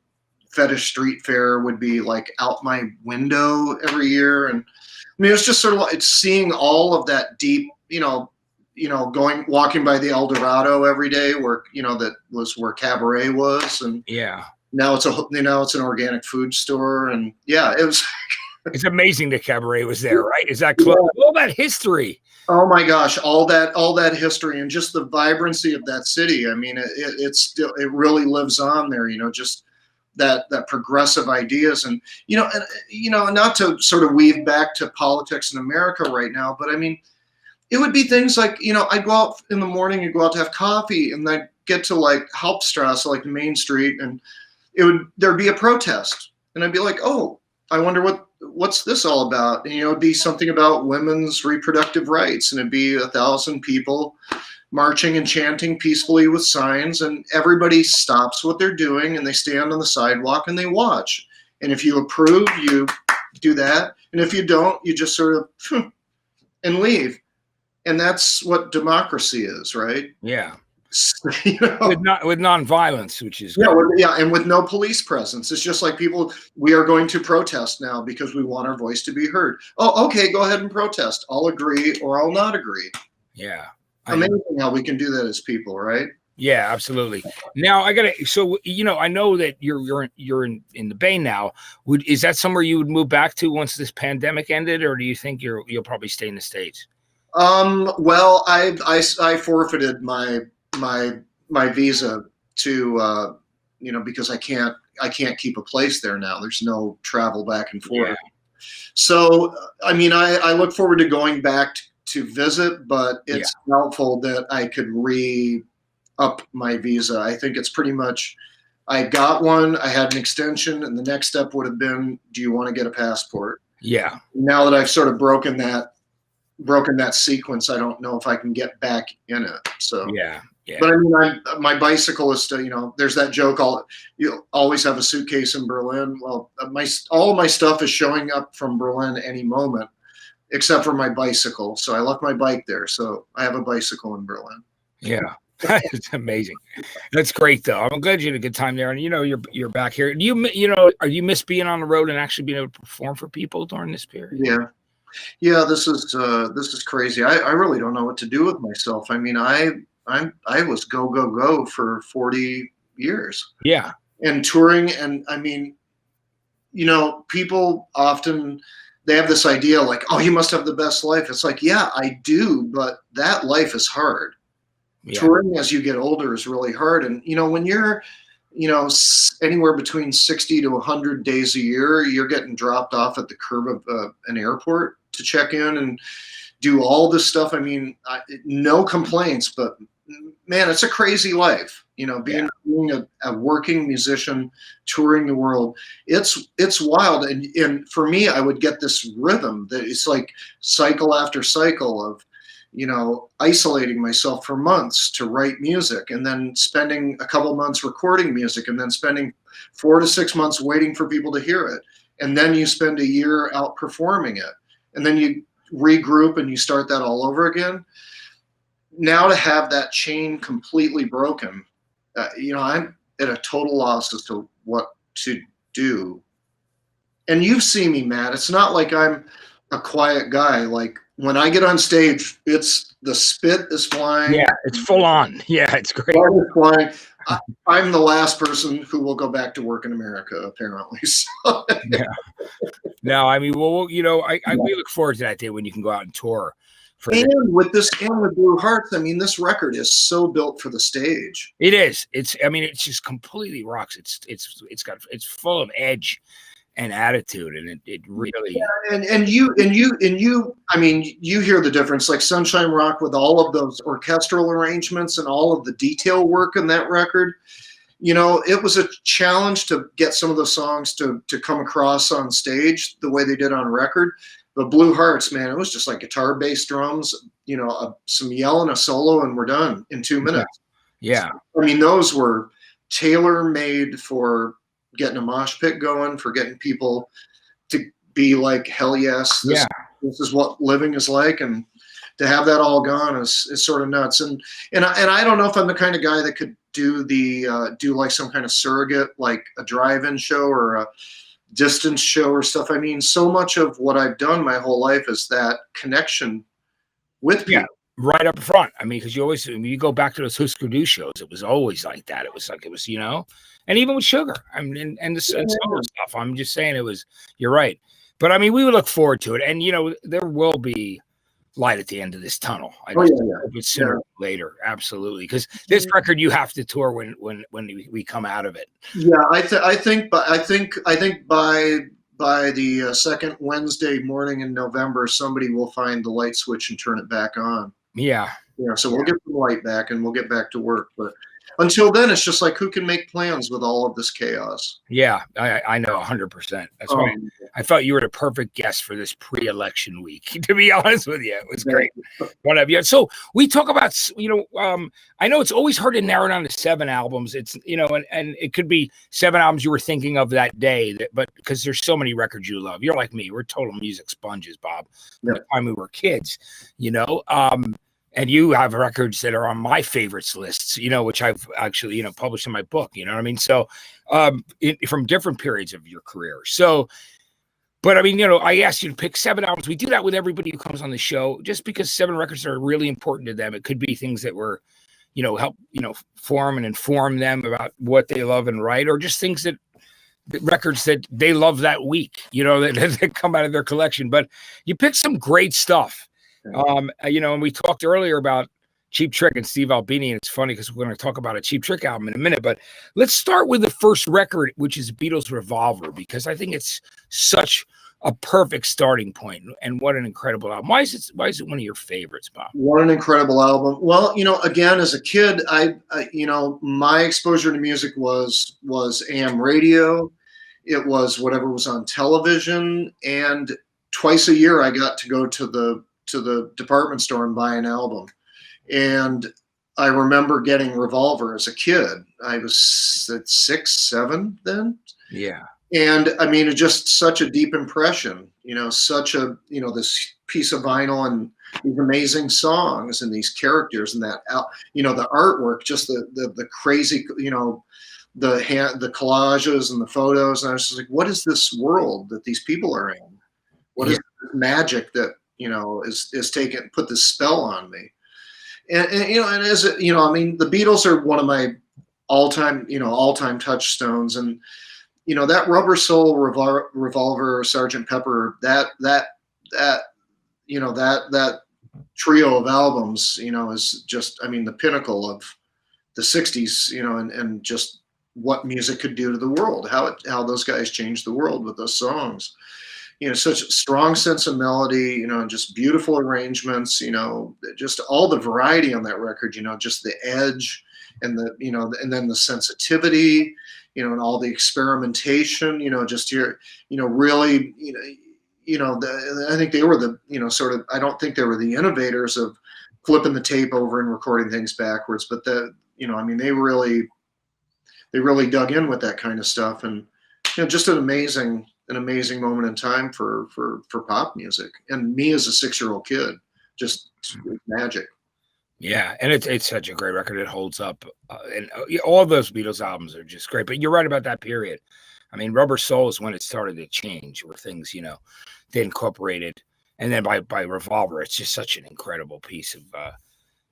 S3: Fetish Street Fair would be like out my window every year. And I mean, it's just sort of like seeing all of that deep, walking by the El Dorado every day, where that was where Cabaret was, and now it's an organic food store, and it was.
S2: It's amazing that Cabaret was there, right? Is that close? Yeah. All that history.
S3: Oh my gosh, all that history and just the vibrancy of that city. I mean, it really lives on there. Just that progressive ideas, and not to sort of weave back to politics in America right now, but I mean, it would be things like, I'd go out in the morning and go out to have coffee, and I'd get to like Hauptstrasse, like the main street, and there'd be a protest, and I'd be like, oh, I wonder what's this all about? And, it'd be something about women's reproductive rights, and it'd be 1,000 people marching and chanting peacefully with signs, and everybody stops what they're doing, and they stand on the sidewalk and they watch. And if you approve, you do that. And if you don't, you just sort of and leave. And that's what democracy is, right?
S2: Yeah. With nonviolence, which is
S3: and with no police presence. It's just like we are going to protest now because we want our voice to be heard. Oh, okay, go ahead and protest. I'll agree or I'll not agree.
S2: Yeah.
S3: Amazing how we can do that as people, right?
S2: Yeah, absolutely. Now I know that you're in the Bay now. Is that somewhere you would move back to once this pandemic ended, or do you think you'll probably stay in the States?
S3: Well, I forfeited my visa to because I can't keep a place there now. There's no travel back and forth. Yeah. So I mean, I look forward to going back to visit, but it's doubtful that I could re-up my visa. I think it's pretty much I got one, I had an extension, and the next step would have been, do you want to get a passport?
S2: Yeah.
S3: Now that I've sort of broken that sequence, I don't know if I can get back in it. So
S2: Yeah. Yeah.
S3: But I mean, my bicycle is still, there's that joke, you always have a suitcase in Berlin. Well, all of my stuff is showing up from Berlin any moment, except for my bicycle. So I left my bike there. So I have a bicycle in Berlin.
S2: Yeah. It's amazing. That's great, though. I'm glad you had a good time there, and you're back here. Do you miss being on the road and actually being able to perform for people during this period?
S3: Yeah. This is crazy. I really don't know what to do with myself. I mean, I was go for 40 years.
S2: Yeah.
S3: And touring, and I mean, people often, they have this idea like, oh, you must have the best life. It's like, yeah, I do, but that life is hard. Yeah. Touring as you get older is really hard. And, when you're, anywhere between 60 to 100 days a year, you're getting dropped off at the curb of an airport to check in and do all this stuff. I mean, no complaints, but man, it's a crazy life, being a working musician, touring the world. It's wild. And for me, I would get this rhythm that it's like cycle after cycle of, isolating myself for months to write music, and then spending a couple months recording music, and then spending 4 to 6 months waiting for people to hear it. And then you spend a year out performing it, and then you regroup and you start that all over again. Now to have that chain completely broken, I'm at a total loss as to what to do. And you've seen me, Matt. It's not like I'm a quiet guy. Like when I get on stage, it's the spit is flying.
S2: Yeah, it's full on. Yeah, it's great.
S3: Flying. I'm the last person who will go back to work in America, apparently. So.
S2: Yeah. No, I mean, well, we look forward to that day when you can go out and tour.
S3: With Blue Hearts, I mean, this record is so built for the stage.
S2: It is. It's just completely rocks. It's full of edge and attitude, and it really.
S3: Yeah, and you. I mean, you hear the difference, like Sunshine Rock with all of those orchestral arrangements and all of the detail work in that record. It was a challenge to get some of the songs to come across on stage the way they did on record. But Blue Hearts, man, it was just like guitar, bass, drums, some yelling, a solo, and we're done in 2 minutes.
S2: Yeah.
S3: I mean, those were tailor-made for getting a mosh pit going, for getting people to be like, hell yes, this is what living is like. And to have that all gone is sort of nuts. And I don't know if I'm the kind of guy that could do like some kind of surrogate, like a drive-in show or a distance show or stuff. I mean, so much of what I've done my whole life is that connection with people.
S2: Yeah, right up front. I mean, because you go back to those Husker Du shows, it was always like that. It was and even with Sugar, I mean, and the solo stuff. I'm just saying you're right. But I mean, we would look forward to it. And, there will be light at the end of this tunnel. It's sooner or later. Absolutely. Because this record, you have to tour when we come out of it.
S3: Yeah. I think by the second Wednesday morning in November, somebody will find the light switch and turn it back on.
S2: Yeah.
S3: Yeah. So we'll get the light back and we'll get back to work. But until then, it's just like, who can make plans with all of this chaos?
S2: Yeah, I know 100%. That's why I thought you were the perfect guest for this pre-election week. To be honest with you, it was great. Whatever. So we talk about, I know it's always hard to narrow down to 7 albums. It's and it could be 7 albums you were thinking of that day. But because there's so many records you love, you're like me. We're total music sponges, Bob. From the time we were kids, And you have records that are on my favorites lists, which I've actually, published in my book, you know what I mean? So from different periods of your career. So, but I mean, I asked you to pick 7 albums. We do that with everybody who comes on the show, just because 7 records are really important to them. It could be things that were, help, form and inform them about what they love and write, or just things records that they love that week, that come out of their collection. But you pick some great stuff. And we talked earlier about, Cheap Trick and Steve Albini. And it's funny because we're going to talk about a Cheap Trick album in a minute, but let's start with the first record, which is Beatles' Revolver, because I think it's such a perfect starting point. And what an incredible album. Why is it one of your favorites, Bob?
S3: What an incredible album. Well, again, as a kid, my exposure to music was AM radio. It was whatever was on television, and twice a year I got to go to the department store and buy an album. And I remember getting Revolver as a kid. I was at 6, 7 then.
S2: Yeah.
S3: And I mean, it's just such a deep impression, such a, this piece of vinyl and these amazing songs and these characters and that, the artwork, just the crazy, the collages and the photos. And I was just like, what is this world that these people are in? What is this magic that, is put this spell on me? And as I mean, the Beatles are one of my all-time touchstones. And, that Rubber Soul, Revolver, Sgt. Pepper, that trio of albums, is just, I mean, the pinnacle of the 60s, and just what music could do to the world, how those guys changed the world with those songs. Such a strong sense of melody, just beautiful arrangements, just all the variety on that record, just the edge and and then the sensitivity, and all the experimentation, just here, really, I think they were the, I don't think they were the innovators of flipping the tape over and recording things backwards, but I mean, they really dug in with that kind of stuff. And, just an amazing moment in time for pop music. And me as a 6-year-old kid, just magic.
S2: Yeah, and it's such a great record. It holds up, and all those Beatles albums are just great. But you're right about that period. I mean, Rubber Soul is when it started to change, where things, they incorporated, and then by Revolver, it's just such an incredible piece of,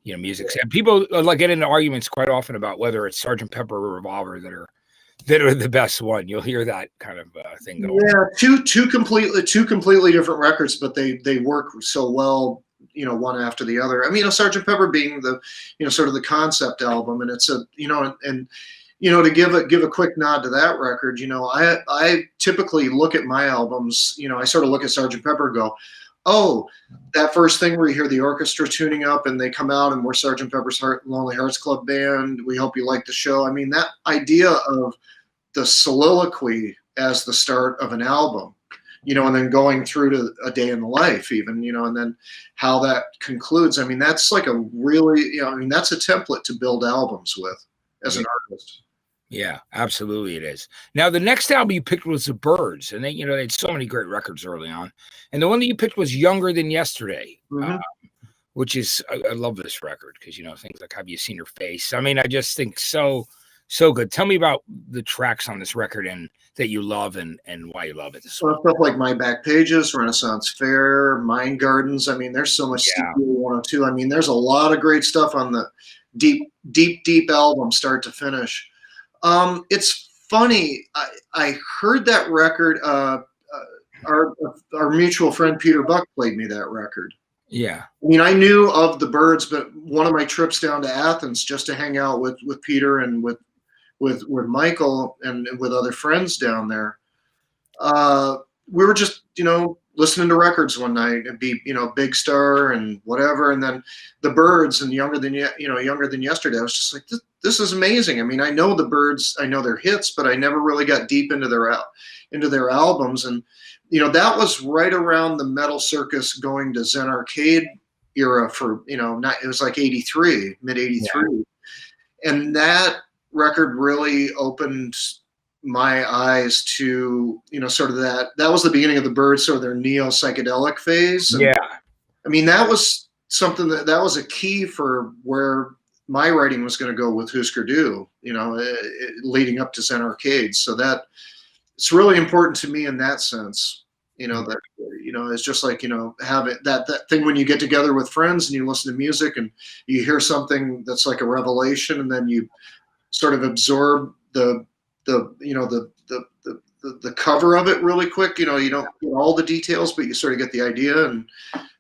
S2: music. And people get into arguments quite often about whether it's Sgt. Pepper or Revolver that are the best one. You'll hear that kind of thing going on.
S3: Yeah, two completely different records, but they work so well, one after the other. I mean, Sgt. Pepper being the, sort of the concept album, and it's a, to give a quick nod to that record, I typically look at my albums, I sort of look at Sgt. Pepper and go, oh, that first thing where you hear the orchestra tuning up and they come out and we're Sgt. Pepper's Lonely Hearts Club Band. We hope you like the show. I mean, that idea of the soliloquy as the start of an album, and then going through to A Day in the Life even, and then how that concludes. I mean, that's like a really, that's a template to build albums with as an artist.
S2: Yeah, absolutely it is. Now, the next album you picked was The Byrds, and they had so many great records early on. And the one that you picked was Younger Than Yesterday, which is, I love this record because, things like Have You Seen Her Face? I mean, I just think so good. Tell me about the tracks on this record and that you love and why you love it.
S3: Stuff like My Back Pages, Renaissance Fair, Mind Gardens. I mean, there's so much Studio 102. I mean, there's a lot of great stuff on the deep album, start to finish. It's funny. I heard that record. Our mutual friend Peter Buck played me that record.
S2: Yeah.
S3: I mean, I knew of the Byrds, but one of my trips down to Athens just to hang out with Peter and with Michael and with other friends down there, we were just, listening to records one night and be, Big Star and whatever. And then the Byrds and Younger Than Yesterday. I was just like, this is amazing. I mean, I know the Byrds, I know their hits, but I never really got deep into their albums. And, that was right around the Metal Circus going to Zen Arcade era for, it was like 83, mid 83. Yeah. And that record really opened my eyes to, sort of that was the beginning of the Byrds, sort of their neo psychedelic phase. And, I mean, that was something that was a key for where my writing was going to go with Husker Du, leading up to Zen Arcade. So that it's really important to me in that sense, that, it's just like, have it, that thing when you get together with friends and you listen to music and you hear something that's like a revelation, and then you sort of absorb the the cover of it really quick. You know, you don't get all the details, but you sort of get the idea and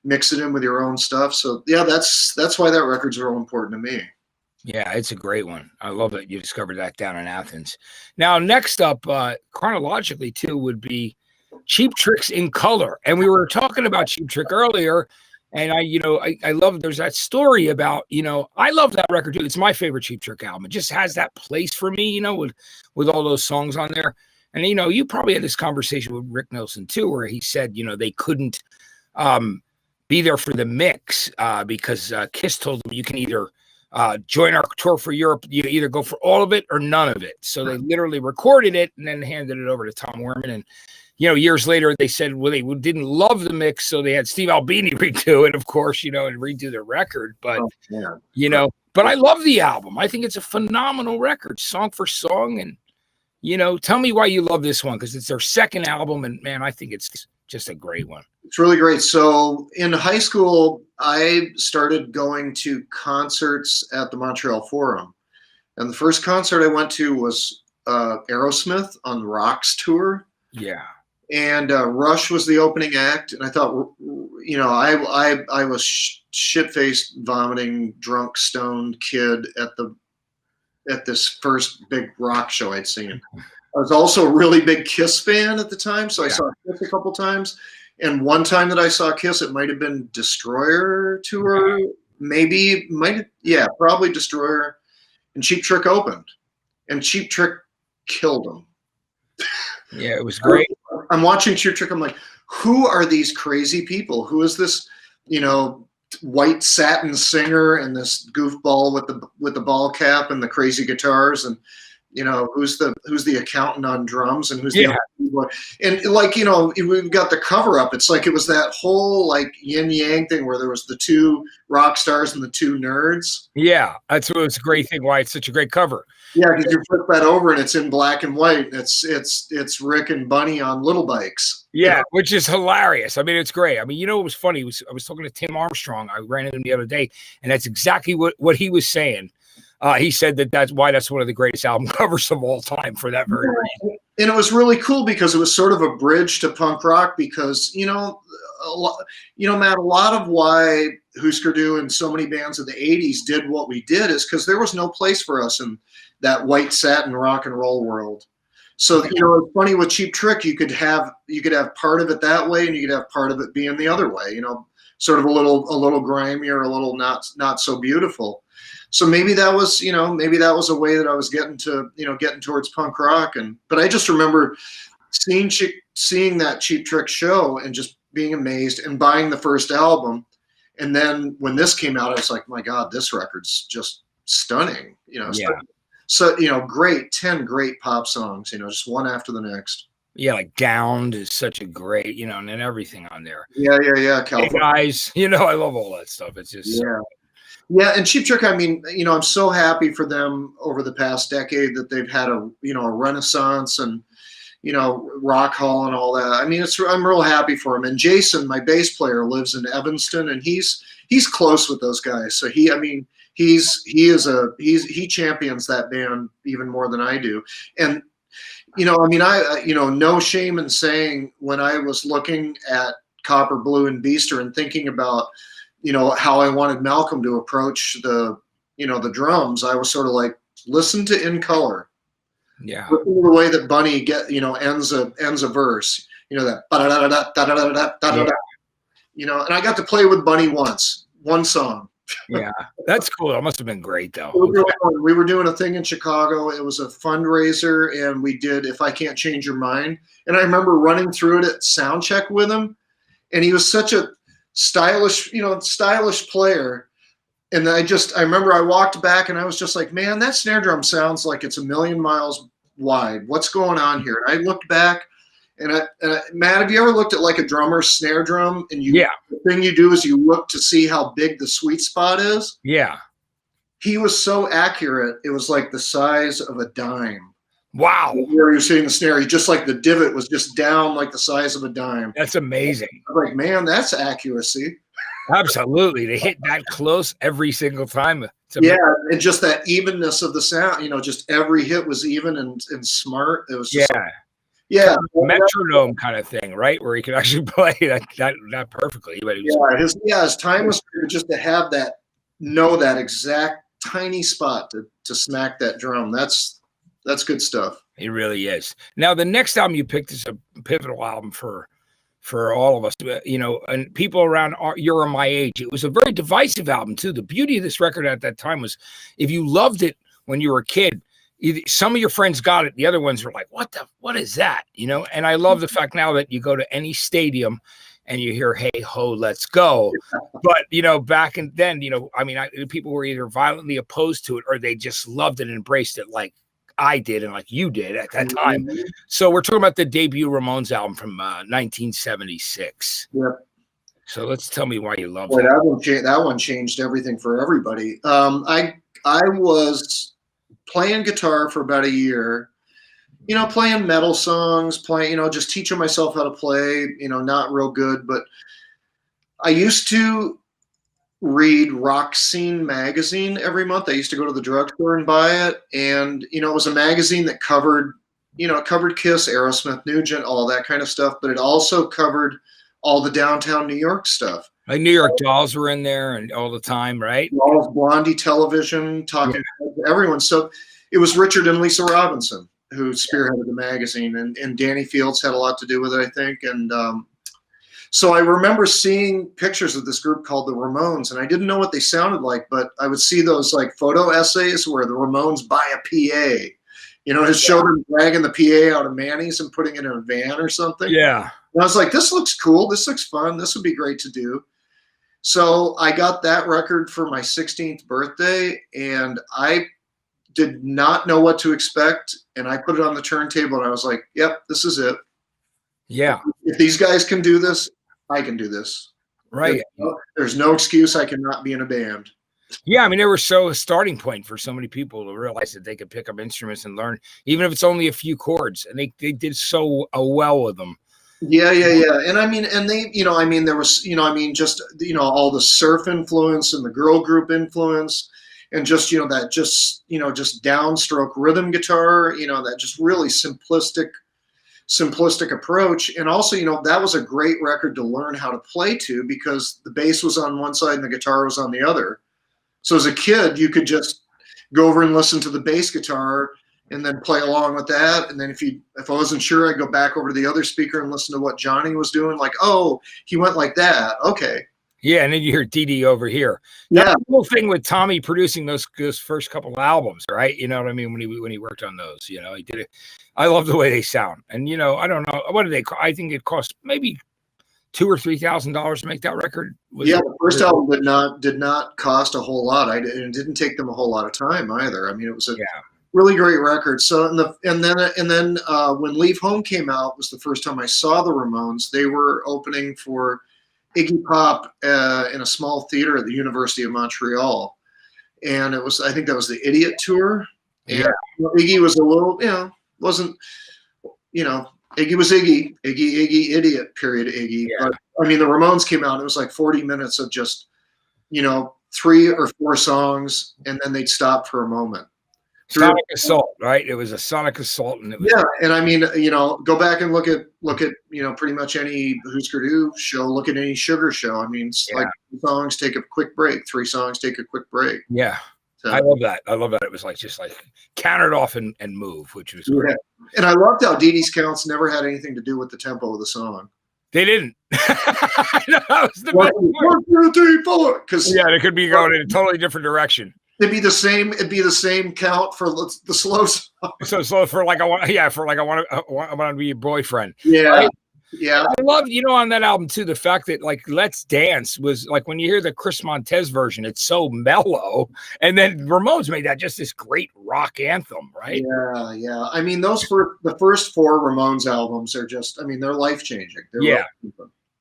S3: mix it in with your own stuff. So yeah, that's why that record's real important to me.
S2: Yeah, it's a great one. I love it. You discovered that down in Athens. Now, next up, chronologically too, would be Cheap Trick's In Color. And we were talking about Cheap Trick earlier. And I love, there's that story about, I love that record too. It's my favorite Cheap Trick album. It just has that place for me, with all those songs on there. And, you probably had this conversation with Rick Nelson too, where he said, they couldn't be there for the mix because Kiss told them you can either join our tour for Europe, you either go for all of it or none of it. So they literally recorded it and then handed it over to Tom Werman. And, years later, they said, well, they didn't love the mix, so they had Steve Albini redo it, of course, and redo the record. But, but I love the album. I think it's a phenomenal record, song for song. And, tell me why you love this one, because it's their second album. And, man, I think it's just a great one.
S3: It's really great. So in high school, I started going to concerts at the Montreal Forum. And the first concert I went to was Aerosmith on the Rocks tour.
S2: Yeah.
S3: And Rush was the opening act, and I thought, I was shit-faced, vomiting, drunk, stoned kid at this first big rock show I'd seen. I was also a really big Kiss fan at the time, so I saw Kiss a couple times. And one time that I saw Kiss, it might have been Destroyer tour, probably Destroyer, and Cheap Trick opened, and Cheap Trick killed them.
S2: Yeah, it was great.
S3: I'm watching Cheap Trick. I'm like, who are these crazy people? Who is this, white satin singer and this goofball with the ball cap and the crazy guitars, and who's the accountant on drums, and who's the and we've got the cover up. It's like it was that whole like yin yang thing where there was the two rock stars and the two nerds.
S2: Yeah, that's what was a great thing. Why it's such a great cover.
S3: Yeah, because you flip that over and it's in black and white. It's Rick and Bunny on little bikes.
S2: Yeah, which is hilarious. I mean, it's great. I mean, it was funny. I was talking to Tim Armstrong. I ran into him the other day, and that's exactly what he was saying. He said that's one of the greatest album covers of all time for that very reason.
S3: And it was really cool because it was sort of a bridge to punk rock because, Matt, a lot of why Husker Du and so many bands of the 80s did what we did is because there was no place for us in that white satin rock and roll world. So, it's funny with Cheap Trick, you could have part of it that way and you could have part of it being the other way, sort of a little grimy or a little not so beautiful. So maybe that was a way that I was getting towards punk rock. But I just remember seeing that Cheap Trick show and just being amazed and buying the first album. And then when this came out, I was like, my God, this record's just stunning. So, great, 10 great pop songs, just one after the next.
S2: Yeah, like Gowned is such a great, and then everything on there.
S3: Yeah.
S2: Hey guys, I love all that stuff. It's just
S3: Yeah, and Cheap Trick, I mean, I'm so happy for them over the past decade that they've had a renaissance and, Rock Hall and all that. I mean, I'm real happy for them. And Jason, my bass player, lives in Evanston, and he's close with those guys. So he champions that band even more than I do. And, no shame in saying when I was looking at Copper, Blue, and Beaster and thinking about, how I wanted Malcolm to approach the drums, I was sort of like, listen to In Color.
S2: Yeah.
S3: Listen to the way that Bunny ends a verse, that and I got to play with Bunny one song.
S2: Yeah, that's cool. That must have been great though.
S3: We were doing a thing in Chicago. It was a fundraiser and we did If I Can't Change Your Mind. And I remember running through it at sound check with him, and he was such a stylish player. And I remember I walked back and I was just like, man, that snare drum sounds like it's a million miles wide. What's going on here? And I looked back and Matt, have you ever looked at like a drummer's snare drum and the thing you do is you look to see how big the sweet spot is?
S2: Yeah.
S3: He was so accurate. It was like the size of a dime.
S2: Wow.
S3: Where you're seeing the snare, just like the divot was just down like the size of a dime.
S2: That's amazing.
S3: I was like, man, that's accuracy.
S2: Absolutely. They hit that close every single time.
S3: Yeah, and just that evenness of the sound, just every hit was even and smart. It was just Yeah,
S2: metronome kind of thing, right? Where he could actually play that perfectly. But
S3: his time was just to have know that exact tiny spot to smack that drum. That's good stuff.
S2: It really is. Now, the next album you picked is a pivotal album for all of us, and people around your or my age. It was a very divisive album too. The beauty of this record at that time was, if you loved it when you were a kid, some of your friends got it. The other ones were like, what is that? And I love the fact now that you go to any stadium and you hear, "Hey ho, let's go." But, back then, people were either violently opposed to it or they just loved it and embraced it like I did and like you did at that time. Mm-hmm. So we're talking about the debut Ramones album from 1976.
S3: Yep.
S2: So let's tell me why you love
S3: that. That one changed everything for everybody. I was playing guitar for about a year, playing metal songs, just teaching myself how to play, not real good. But I used to read Rock Scene magazine every month. I used to go to the drugstore and buy it. And, it was a magazine that covered Kiss, Aerosmith, Nugent, all that kind of stuff. But it also covered all the downtown New York stuff.
S2: Like New York Dolls were in there and all the time, right?
S3: Blondie Television, talking to everyone. So it was Richard and Lisa Robinson who spearheaded the magazine, and Danny Fields had a lot to do with it, I think. And so I remember seeing pictures of this group called the Ramones, and I didn't know what they sounded like, but I would see those like photo essays where the Ramones buy a PA. His show them dragging the PA out of Manny's and putting it in a van or something.
S2: Yeah.
S3: And I was like, this looks cool. This looks fun. This would be great to do. So I got that record for my 16th birthday, and I did not know what to expect. And I put it on the turntable, and I was like, yep, this is it.
S2: Yeah.
S3: If these guys can do this, I can do this.
S2: Right.
S3: There's no excuse I cannot be in a band.
S2: Yeah, they were a starting point for so many people to realize that they could pick up instruments and learn, even if it's only a few chords. And they did so well with them.
S3: Yeah. And they, there was, just, all the surf influence and the girl group influence, and just, that just downstroke rhythm guitar, that just really simplistic approach. And also, that was a great record to learn how to play to, because the bass was on one side and the guitar was on the other. So as a kid, you could just go over and listen to the bass guitar and then play along with that. And then if I wasn't sure, I'd go back over to the other speaker and listen to what Johnny was doing. Like, oh, he went like that. Okay.
S2: Yeah, and then you hear Dee over here.
S3: Yeah,
S2: that's the whole thing with Tommy producing those first couple of albums, right? You know what I mean? When he worked on those, he did it. I love the way they sound, and I don't know what did they. I think it cost maybe $2,000 or $3,000 to make that record.
S3: The first album did not cost a whole lot. It didn't take them a whole lot of time either. It was a really great record. So and then when Leave Home came out, was the first time I saw the Ramones. They were opening for Iggy Pop in a small theater at the University of Montreal, and I think that was the Idiot tour. And Iggy was a little, wasn't, Iggy was Iggy, Idiot, period, Iggy.
S2: Yeah.
S3: But the Ramones came out, and it was like 40 minutes of just, 3 or 4 songs, and then they'd stop for a moment.
S2: Sonic Assault, right? It was a Sonic Assault, and it was
S3: and go back and look at pretty much any Husker Du show. Look at any Sugar show. Like 2 songs take a quick break, 3 songs take a quick break.
S2: Yeah, so, I love that. It was just like count it off and move, which was great.
S3: And I loved how Dee Dee's counts never had anything to do with the tempo of the song.
S2: They didn't. That was the
S3: best part. 1, 2, 3, 4. Because
S2: it could be going in a totally different direction.
S3: It'd be the same count for the slow song.
S2: So for like I want to be your boyfriend.
S3: Yeah.
S2: Right?
S3: Yeah.
S2: I love, on that album too, the fact that like Let's Dance was like, when you hear the Chris Montez version, it's so mellow. And then Ramones made that just this great rock anthem, right?
S3: Yeah. The first 4 Ramones albums are just, they're life-changing.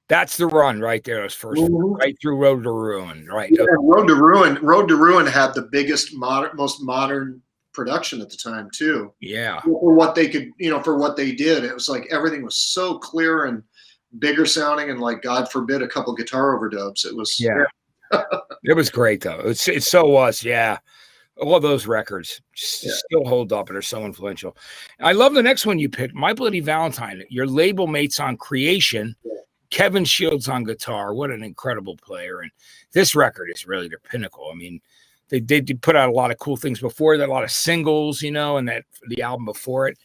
S2: That's the run right there. Those first, right through Road to Ruin, right?
S3: Yeah, Road to Ruin had the biggest, most modern production at the time too.
S2: Yeah.
S3: For what they could, for what they did, it was like everything was so clear and bigger sounding, and like God forbid a couple guitar overdubs. It was
S2: it was great though. It so was All those records still hold up and are so influential. I love the next one you picked, My Bloody Valentine. Your label mates on Creation, Kevin Shields on guitar. What an incredible player. And this record is really their pinnacle. I mean, they did put out a lot of cool things before that, a lot of singles, you know, and that the album before it.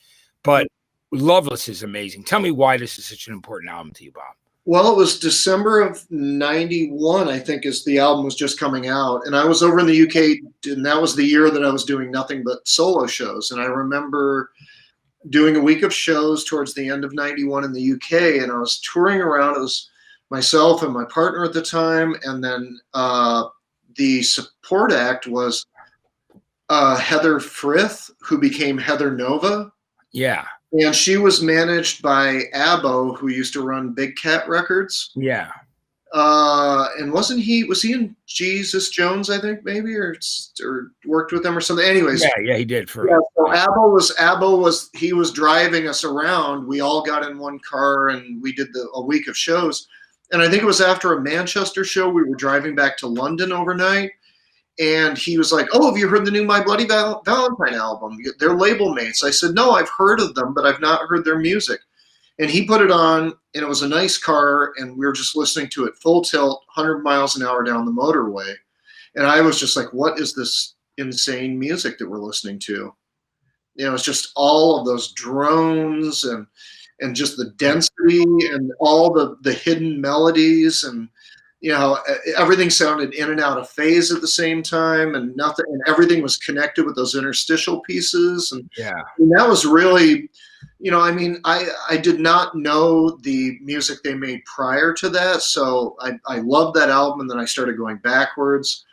S2: But Loveless is amazing. Tell me why this is such an important album to you, Bob.
S3: Well, it was December of '91, I think, as the album was just coming out. And I was over in the UK, and that was the year that I was doing nothing but solo shows. And I remember doing a week of shows towards the end of '91 in the UK, and I was touring around. It was myself and my partner at the time, and then the support act was Heather Frith, who became Heather Nova.
S2: Yeah.
S3: And she was managed by Abbo, who used to run Big Cat Records.
S2: Yeah.
S3: And was he in Jesus Jones, I think, maybe, or worked with them or something? Anyways.
S2: Yeah, he did. So
S3: Abbo was driving us around. We all got in one car and we did a week of shows. And I think it was after a Manchester show, we were driving back to London overnight. And he was like, "Oh, have you heard the new My Bloody Valentine album? They're label mates." I said, "No, I've heard of them, but I've not heard their music." And he put it on, and it was a nice car, and we were just listening to it full tilt, 100 miles an hour down the motorway. And I was just like, what is this insane music that we're listening to? You know, it's just all of those drones and just the density and all the hidden melodies, and you know, everything sounded in and out of phase at the same time, and everything was connected with those interstitial pieces. And that was really, you know, I mean, I did not know the music they made prior to that. So I loved that album. And then I started going backwards.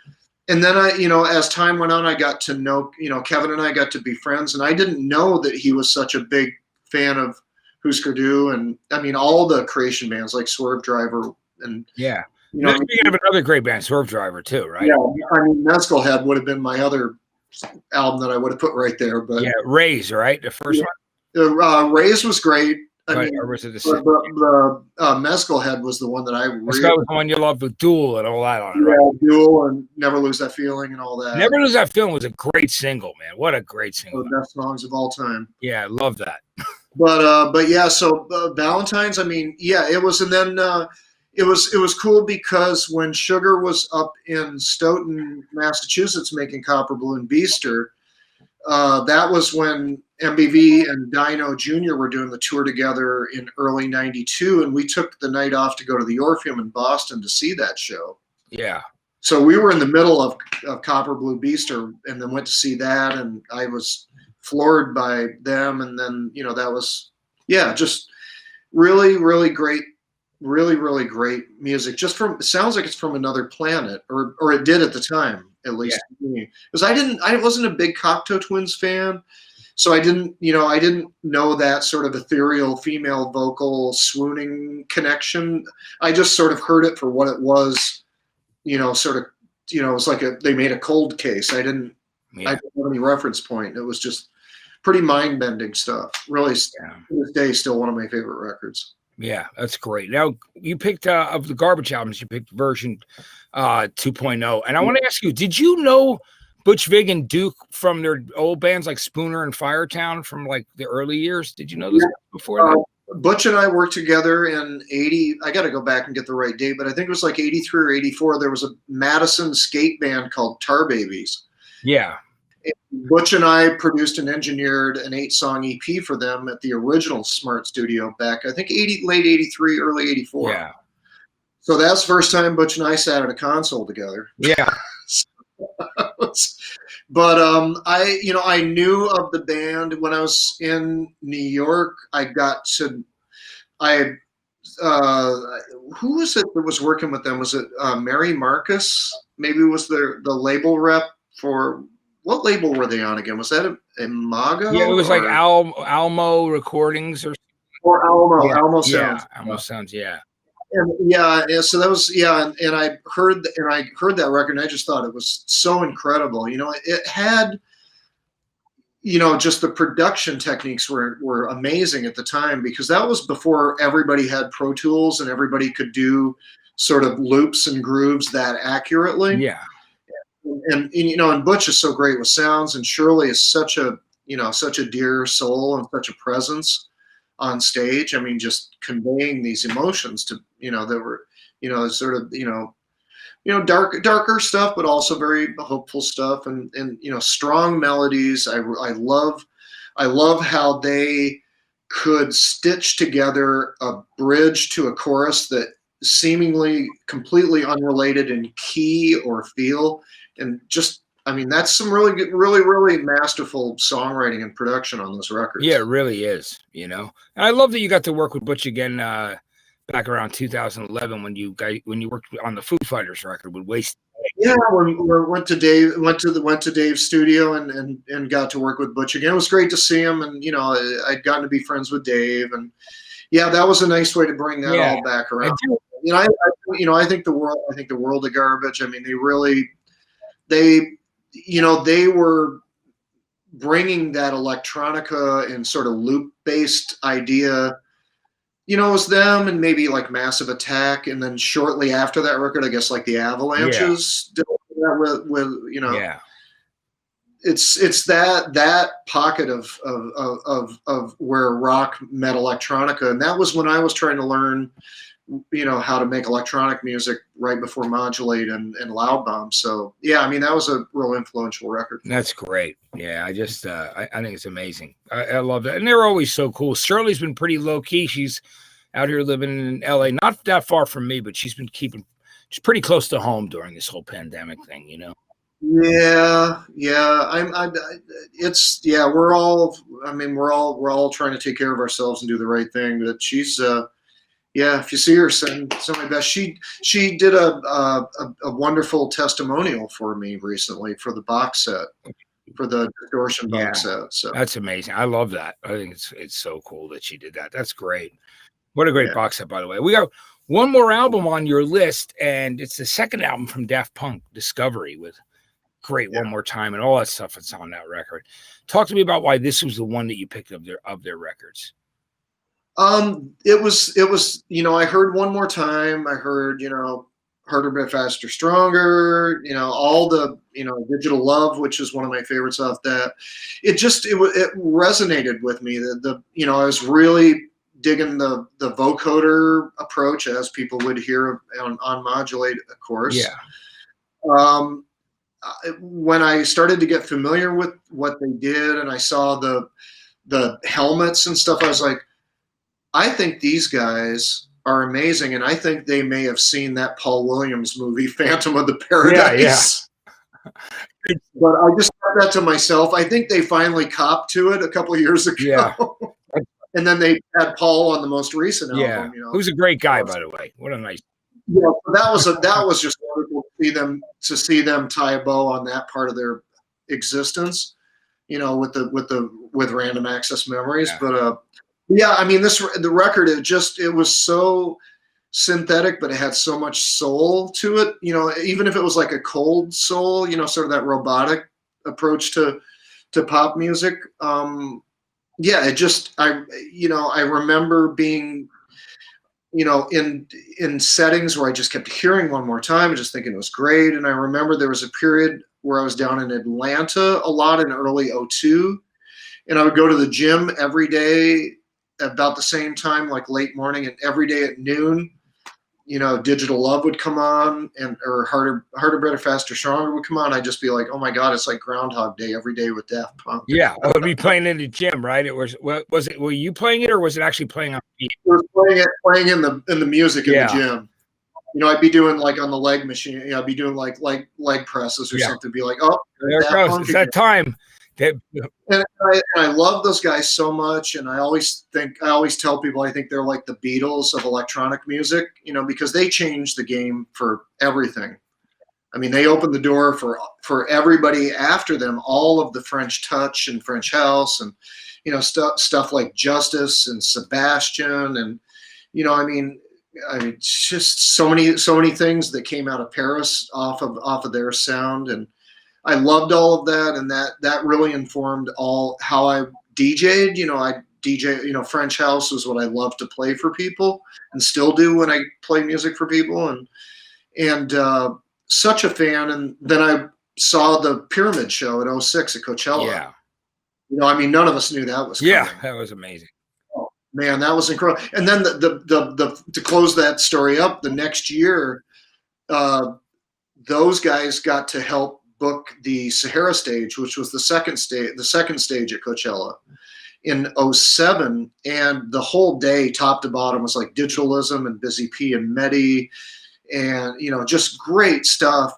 S3: And then as time went on, I got to know, Kevin and I got to be friends, and I didn't know that he was such a big fan of Husker Du. And I mean, all the Creation bands like Swerve Driver and
S2: speaking of another great band, Swerve Driver, too, right?
S3: Yeah, I mean, Mescal Head would have been my other album that I would have put right there. But
S2: Raise, right? The first one?
S3: Raise was great.
S2: Or was it the
S3: Mescal Head was the one that I really...
S2: That was the one you loved with Duel and all that on it,
S3: right?
S2: Yeah,
S3: Duel and Never Lose That Feeling and all that.
S2: Never Lose That Feeling was a great single, man. What a great single.
S3: One of the best songs of all time.
S2: Yeah, I love that.
S3: But yeah, so Valentine's, I mean, it was, and then... It was cool because when Sugar was up in Stoughton, Massachusetts, making Copper Balloon Beaster, that was when MBV and Dino Jr. were doing the tour together in early '92, and we took the night off to go to the Orpheum in Boston to see that show.
S2: Yeah.
S3: So we were in the middle of Copper Blue Beaster, and then went to see that, and I was floored by them, and then that was just really, really great. Really, really great music. It sounds like it's from another planet, or it did at the time, at least to me. Because I wasn't a big Cocteau Twins fan, so I didn't know that sort of ethereal female vocal swooning connection. I just sort of heard it for what it was, it was like they made a cold case. I didn't have any reference point. It was just pretty mind-bending stuff. Really, to this day, still one of my favorite records.
S2: Yeah, that's great. Now, you picked of the Garbage albums, you picked version 2.0. And I want to ask you, did you know Butch Vig and Duke from their old bands like Spooner and Firetown from like the early years? Did you know this before that?
S3: Butch and I worked together in 80. I got to go back and get the right date, but I think it was like 83 or 84. There was a Madison skate band called Tar Babies.
S2: Yeah.
S3: Butch and I produced and engineered an 8-song EP for them at the original Smart Studio back, I think, late 83, early 84.
S2: Yeah.
S3: So that's the first time Butch and I sat at a console together.
S2: Yeah.
S3: But I knew of the band when I was in New York. Who was it that was working with them? Was it Mary Marcus? Maybe was the label rep for... What label were they on again? Was that Imago?
S2: Yeah, it was like Almo Recordings or
S3: Almo.
S2: Yeah.
S3: Almo Sounds.
S2: Yeah, Almo Sounds. Yeah.
S3: And so that was and I heard that record, and I just thought it was so incredible. It had just the production techniques were amazing at the time, because that was before everybody had Pro Tools and everybody could do sort of loops and grooves that accurately.
S2: Yeah.
S3: and Butch is so great with sounds, and Shirley is such a dear soul and such a presence on stage. I mean, just conveying these emotions to, that were, sort of, darker stuff, but also very hopeful stuff, and strong melodies. I love how they could stitch together a bridge to a chorus that seemingly completely unrelated in key or feel, and just, I mean, that's some really good, really masterful songwriting and production on this record.
S2: Yeah, it really is. And I love that you got to work with Butch again back around 2011 when you worked on the Foo Fighters record with Waste.
S3: Yeah, we went to Dave's studio and got to work with Butch again. It was great to see him, and I'd gotten to be friends with Dave, and yeah, that was a nice way to bring that all back around. I think the world of Garbage. I mean, they were bringing that electronica and sort of loop-based idea. It was them and maybe like Massive Attack, and then shortly after that record, I guess like the Avalanches did that with. It's that pocket of where rock met electronica, and that was when I was trying to learn, how to make electronic music right before Modulate and Loud Bomb. So yeah, I mean, that was a real influential record.
S2: That's great. Yeah, I just I think it's amazing. I love it, and they're always so cool. Shirley's been pretty low key. She's out here living in LA, not that far from me, but she's pretty close to home during this whole pandemic thing.
S3: Yeah. We're all trying to take care of ourselves and do the right thing. But she's, if you see her, send my best. She did a wonderful testimonial for me recently for the box set, for the Distortion box set. So
S2: that's amazing. I love that. I think it's so cool that she did that. That's great. What a great box set, by the way. We got one more album on your list, and it's the second album from Daft Punk, Discovery, with great One More Time and all that stuff that's on that record. Talk to me about why this was the one that you picked of their records.
S3: It was I heard One More Time. I heard Harder, Better, Faster, Stronger. All the Digital Love, which is one of my favorites off that. It resonated with me. I was really digging the vocoder approach, as people would hear on Modulate, of course.
S2: Yeah.
S3: When I started to get familiar with what they did, and I saw the helmets and stuff, I was like, I think these guys are amazing, and I think they may have seen that Paul Williams movie, Phantom of the Paradise. Yeah. But I just said that to myself. I think they finally copped to it a couple of years ago.
S2: Yeah.
S3: And then they had Paul on the most recent album.
S2: Who's a great guy, by the way. What a nice.
S3: Yeah, that was just wonderful to see them tie a bow on that part of their existence. With Random Access Memories.
S2: Yeah.
S3: But I mean, the record, it was so synthetic, but it had so much soul to it. Even if it was like a cold soul, sort of that robotic approach to pop music. I remember being, in settings where I just kept hearing One More Time and just thinking it was great. And I remember there was a period where I was down in Atlanta a lot in early 2002, and I would go to the gym every day about the same time, like late morning, and every day at noon, Digital Love would come on, or Harder, Better, Faster, Stronger would come on. I'd just be like, oh my God, it's like Groundhog Day every day with Daft Punk.
S2: Yeah, I would be playing in the gym, right? Were you playing it, or was it actually playing on beat?
S3: It was playing in the music in the gym. I'd be doing like on the leg machine. I'd be doing like leg presses or something. Be like, oh,
S2: there it goes. It's that time.
S3: And I love those guys so much, and I always tell people I think they're like the Beatles of electronic music, because they changed the game for everything. I mean, they opened the door for everybody after them, all of the French touch and French house, and stuff like Justice and Sebastian, and I mean, just so many things that came out of Paris off of their sound, and I loved all of that, and that really informed how I DJ'd. I DJ, French house was what I love to play for people, and still do when I play music for people, and such a fan. And then I saw the Pyramid Show at 06 at Coachella.
S2: Yeah.
S3: You know, I mean, none of us knew that was coming.
S2: Yeah, that was amazing.
S3: Oh, man, that was incredible. And then the to close that story up, the next year, those guys got to help book the Sahara stage, which was the second stage at Coachella in 07. And the whole day, top to bottom, was like Digitalism and Busy P and Medi, and, you know, just great stuff.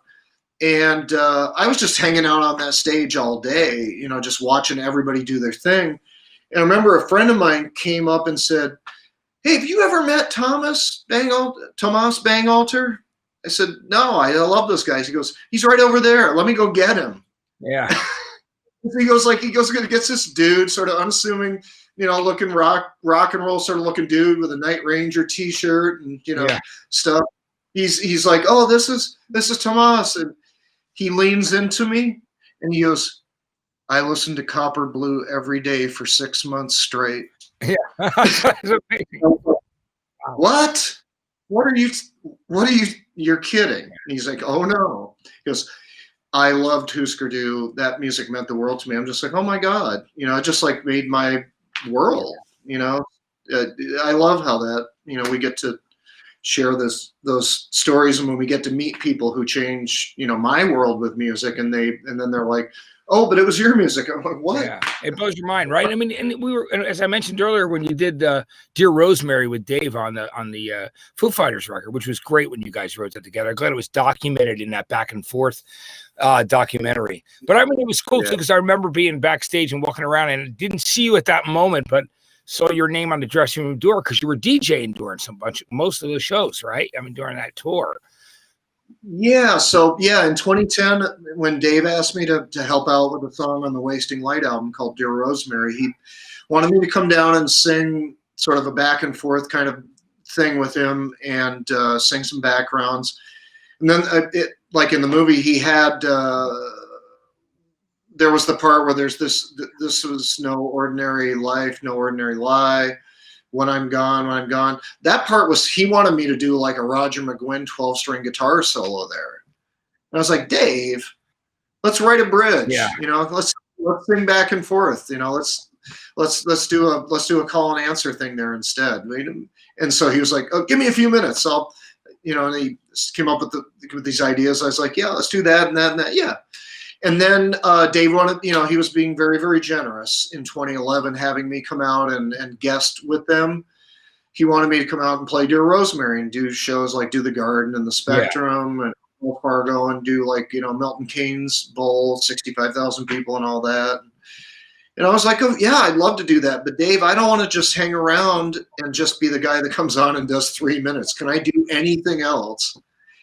S3: And I was just hanging out on that stage all day, you know, just watching everybody do their thing. And I remember a friend of mine came up and said, "Hey, have you ever met Tomas Bangalter?" I said, "No, I love those guys." He goes, "He's right over there. Let me go get him."
S2: Yeah.
S3: He goes, gets this dude, sort of unassuming, you know, looking rock and roll sort of looking dude with a Night Ranger T-shirt and, you know, stuff. He's like, "Oh, this is Tomas," and he leans into me and he goes, "I listened to Copper Blue every day for 6 months straight."
S2: Yeah. That's amazing.
S3: What? What are you? You're kidding. And he's like, "Oh no." He goes, "I loved Husker Du. That music meant the world to me." I'm just like, "Oh my God." You know, it just like made my world, you know. I love how that, you know, we get to share those stories, and when we get to meet people who change, you know, my world with music, and then they're like, "Oh, but it was your music." I'm like, "What?"
S2: Yeah, it blows your mind, right? I mean, and we were, as I mentioned earlier, when you did "Dear Rosemary" with Dave on the Foo Fighters record, which was great when you guys wrote that together. I'm glad it was documented in that back and forth documentary. But I mean, it was cool too, because I remember being backstage and walking around, and didn't see you at that moment, but saw your name on the dressing room door because you were DJing during most of the shows, right? I mean, during that tour.
S3: Yeah. So yeah, in 2010, when Dave asked me to help out with a song on the Wasting Light album called "Dear Rosemary," he wanted me to come down and sing sort of a back and forth kind of thing with him, and sing some backgrounds. And then like in the movie, he had there was the part where there's this was no ordinary life, no ordinary lie. When I'm gone. That part was, he wanted me to do like a Roger McGuinn 12-string guitar solo there. And I was like, "Dave, let's write a bridge.
S2: Yeah.
S3: You know, let's sing back and forth. You know, let's do a call and answer thing there instead." And so he was like, "Oh, give me a few minutes. I'll," you know, and he came up with these ideas. I was like, "Yeah, let's do that and that and that." Yeah. And then Dave wanted, you know, he was being very, very generous in 2011, having me come out and guest with them. He wanted me to come out and play "Dear Rosemary" and do shows like Do the Garden and the Spectrum and Fargo, and do like, you know, Milton Keynes Bowl, 65,000 people and all that. And I was like, "Oh yeah, I'd love to do that. But Dave, I don't want to just hang around and just be the guy that comes on and does 3 minutes. Can I do anything else?"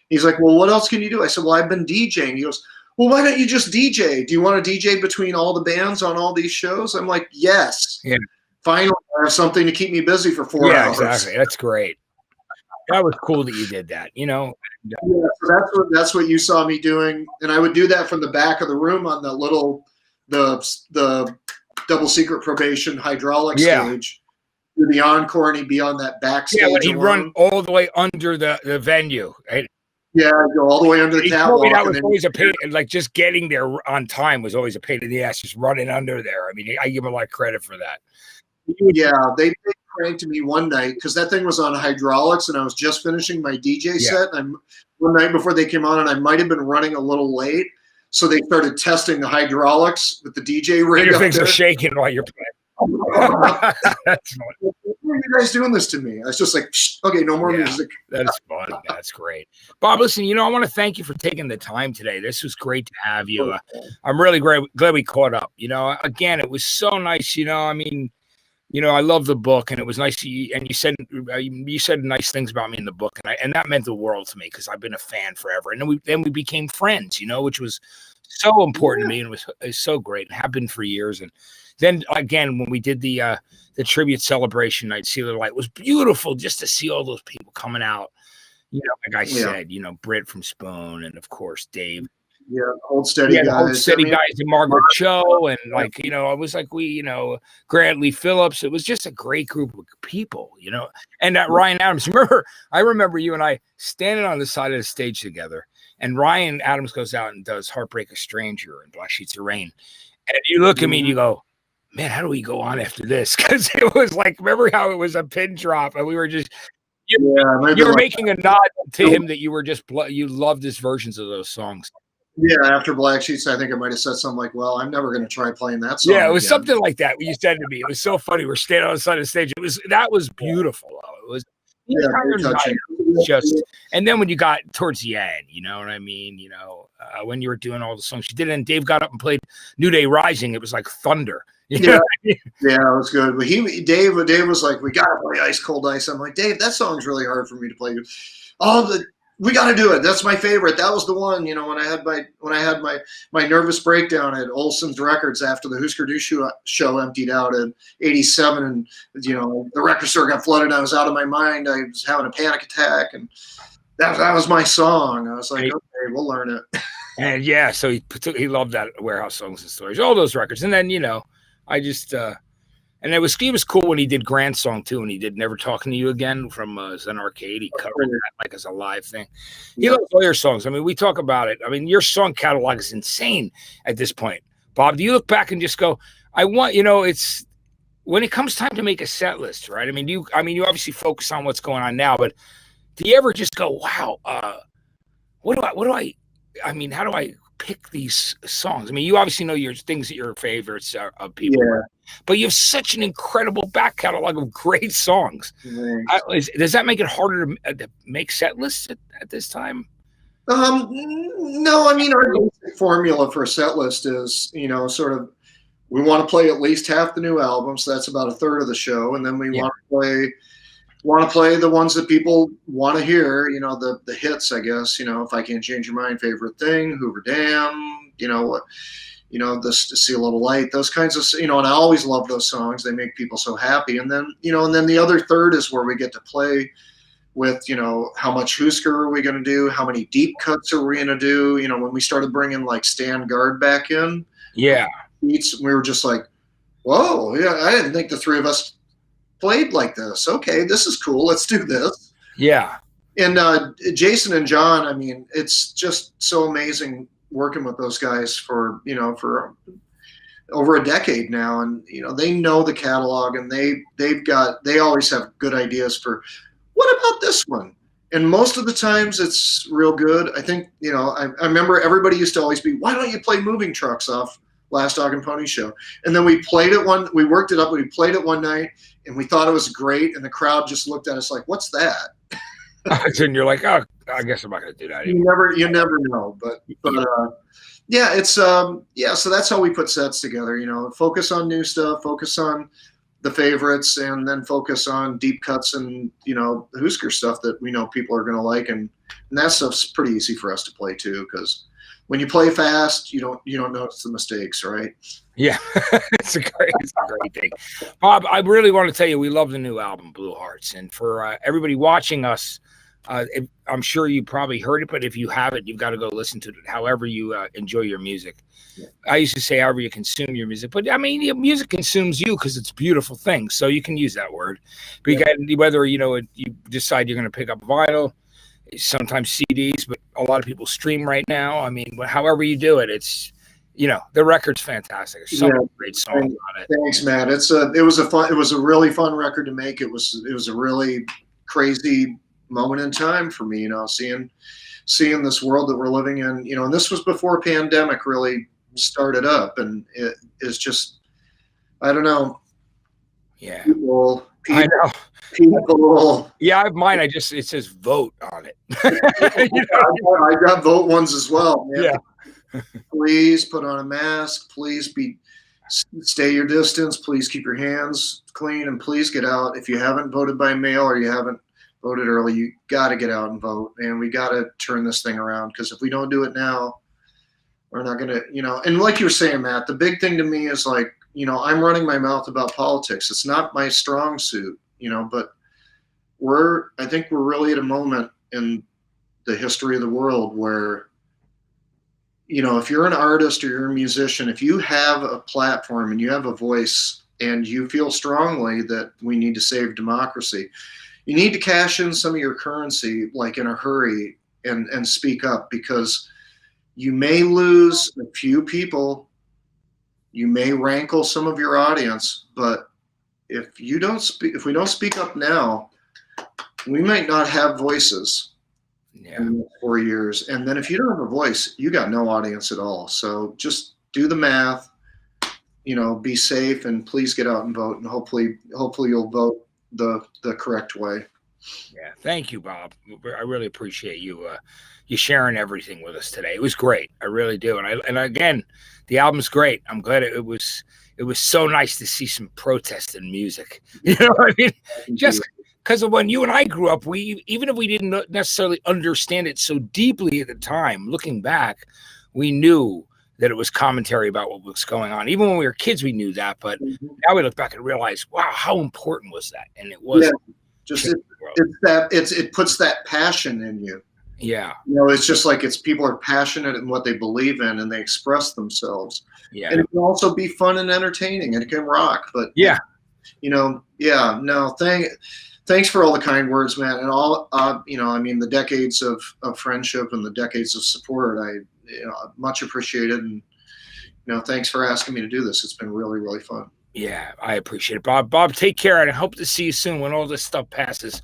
S3: He's like, "Well, what else can you do?" I said, "Well, I've been DJing." He goes, "Well, why don't you just DJ? Do you want to DJ between all the bands on all these shows?" I'm like, "Yes."
S2: Yeah.
S3: Finally, I have something to keep me busy for 4 hours.
S2: Yeah, exactly. That's great. That was cool that you did that, you know.
S3: Yeah, so that's what you saw me doing, and I would do that from the back of the room on the little the double secret probation hydraulic stage. Do the encore, and he'd be on that backstage.
S2: Yeah, but he'd run all the way under the venue. Right?
S3: Yeah, I'd go all the way under the catwalk.
S2: That was always a pain. Like, just getting there on time was always a pain in the ass. Just running under there. I mean, I give him a lot of credit for that.
S3: Yeah, they pranked me one night because that thing was on hydraulics, and I was just finishing my DJ set. And one night before they came on, and I might have been running a little late, so they started testing the hydraulics with the DJ rig.
S2: Your things are shaking while you're playing. That's funny.
S3: Why are you guys doing this to me? I was just like, "Okay, no more music."
S2: That's fun. That's great. Bob, listen, you know, I want to thank you for taking the time today. This was great to have you. I'm really glad we caught up. You know, again, it was so nice. You know, I mean, you know, I love the book, and it was nice. And you said nice things about me in the book, and that meant the world to me because I've been a fan forever. And then we became friends, you know, which was so important to me, and it was so great. It happened for years. And then again, when we did the tribute celebration night, See the Light, it was beautiful just to see all those people coming out. You know, like I said, you know, Britt from Spoon, and of course Dave.
S3: Yeah, Old Steady Guys.
S2: Old Steady Guys, and Margaret Cho, and like, you know, it was like Grant Lee Phillips. It was just a great group of people, you know. And Ryan Adams. I remember you and I standing on the side of the stage together, And Ryan Adams goes out and does Heartbreak a Stranger and Black Sheets of Rain. And you look at me and you go, man, how do we go on after this? Because it was like, remember how it was a pin drop and we were just, you were making a nod to him that you were just, you loved his versions of those songs.
S3: Yeah, after Black Sheets, I think I might have said something like, well, I'm never going to try playing that song.
S2: Yeah, it was
S3: again.
S2: something like that. What you said to me, it was so funny. We're standing on the side of the stage. That was beautiful. It was just, and then when you got towards the end, you know what I mean? You know, when you were doing all the songs you did, and Dave got up and played New Day Rising, it was like thunder.
S3: Yeah, it was good. But Dave was like, we got to play Ice Cold Ice. I'm like, Dave, that song's really hard for me to play. We got to do it. That's my favorite. That was the one, you know, when I had my nervous breakdown at Olson's Records after the Husker Du show emptied out in '87, and you know the record store got flooded. I was out of my mind. I was having a panic attack, and that was my song. I was like, okay, we'll learn it.
S2: And yeah, so he loved that Warehouse Songs and Stories, all those records. And then, you know, I just and he was cool when he did Grand Song too, and he did Never Talking to You Again from Zen Arcade. He covered that like as a live thing. He loves all your songs. I mean, we talk about it. I mean, your song catalog is insane at this point. Bob, do you look back and just go, I want, you know, it's when it comes time to make a set list, right? I mean, you obviously focus on what's going on now, but do you ever just go, wow, how do I pick these songs? I mean, you obviously know your things that your favorites are of people, but you have such an incredible back catalog of great songs. Does that make it harder to make set lists at this time?
S3: No, I mean, our basic formula for a set list is, you know, sort of, we want to play at least half the new albums. So that's about a third of the show. And then we want to play the ones that people want to hear, you know, the hits, I guess, you know, If I Can't Change Your Mind, Favorite Thing, Hoover Dam, you know, this To See a Little Light, those kinds of, you know, and I always love those songs. They make people so happy. And then, you know, and then the other third is where we get to play with, you know, how much Husker are we going to do? How many deep cuts are we going to do? You know, when we started bringing like Stan Guard back in, we were just like, whoa, yeah, I didn't think the three of us played like this. Okay, this is cool. Let's do this.
S2: Yeah.
S3: And Jason and John, I mean, it's just so amazing working with those guys for over a decade now. And, you know, they know the catalog, and they always have good ideas for, what about this one? And most of the times it's real good. I think, you know, I remember everybody used to always be, why don't you play Moving Trucks off Last Dog and Pony Show? And then we worked it up, we played it one night, and we thought it was great, and the crowd just looked at us like, what's that?
S2: And you're like, oh, I guess I'm not going to do that anymore.
S3: You never know. But yeah, it's so that's how we put sets together, you know, focus on new stuff, focus on the favorites, and then focus on deep cuts and, you know, the Husker stuff that we know people are going to like. And that stuff's pretty easy for us to play too, because when you play fast, you don't notice the mistakes, right?
S2: Yeah, it's a great thing. Bob, I really want to tell you, we love the new album, Blue Hearts. And for everybody watching us, I'm sure you probably heard it, but if you haven't, you've got to go listen to it however you enjoy your music. Yeah. I used to say however you consume your music, but I mean, music consumes you because it's a beautiful thing. So you can use that word. But whether, you know, you decide you're going to pick up vinyl, sometimes CDs, but a lot of people stream right now. I mean, however you do it, it's, you know, the record's fantastic. There's so many great songs on it.
S3: Thanks, Matt. It was a really fun record to make. It was a really crazy moment in time for me, you know, seeing this world that we're living in, you know, and this was before pandemic really started up, and it is just, I don't know.
S2: Yeah.
S3: I know. People.
S2: Yeah, I have mine. It says vote on it.
S3: You know? I got vote ones as well, man.
S2: Yeah.
S3: Please put on a mask. Please stay your distance. Please keep your hands clean, and please get out. If you haven't voted by mail or you haven't voted early, you got to get out and vote, and we got to turn this thing around, because if we don't do it now, we're not going to, you know, and like you were saying, Matt, the big thing to me is like, you know, I'm running my mouth about politics. It's not my strong suit, you know, but I think we're really at a moment in the history of the world where, you know, if you're an artist or you're a musician, if you have a platform and you have a voice and you feel strongly that we need to save democracy, you need to cash in some of your currency, like in a hurry, and speak up, because you may lose a few people, you may rankle some of your audience, but if we don't speak up now, we might not have voices in the next 4 years. And then if you don't have a voice, you got no audience at all. So just do the math, be safe, and please get out and vote. And hopefully you'll vote the correct way.
S2: Yeah. Thank you, Bob. I really appreciate you sharing everything with us today. It was great. I really do. And again, the album's great. I'm glad it was so nice to see some protest in music. You know what I mean? Just because of when you and I grew up, even if we didn't necessarily understand it so deeply at the time, looking back, we knew that it was commentary about what was going on. Even when we were kids, we knew that. But now we look back and realize, wow, how important was that? And it was
S3: it puts that passion in you.
S2: Yeah.
S3: It's just like people are passionate in what they believe in, and they express themselves.
S2: Yeah.
S3: And it can also be fun and entertaining, and it can rock. But thanks for all the kind words, man, and all the decades of friendship and the decades of support. I much appreciated, and thanks for asking me to do this. It's been really, really fun.
S2: Yeah, I appreciate it, Bob. Bob, take care, and I hope to see you soon when all this stuff passes.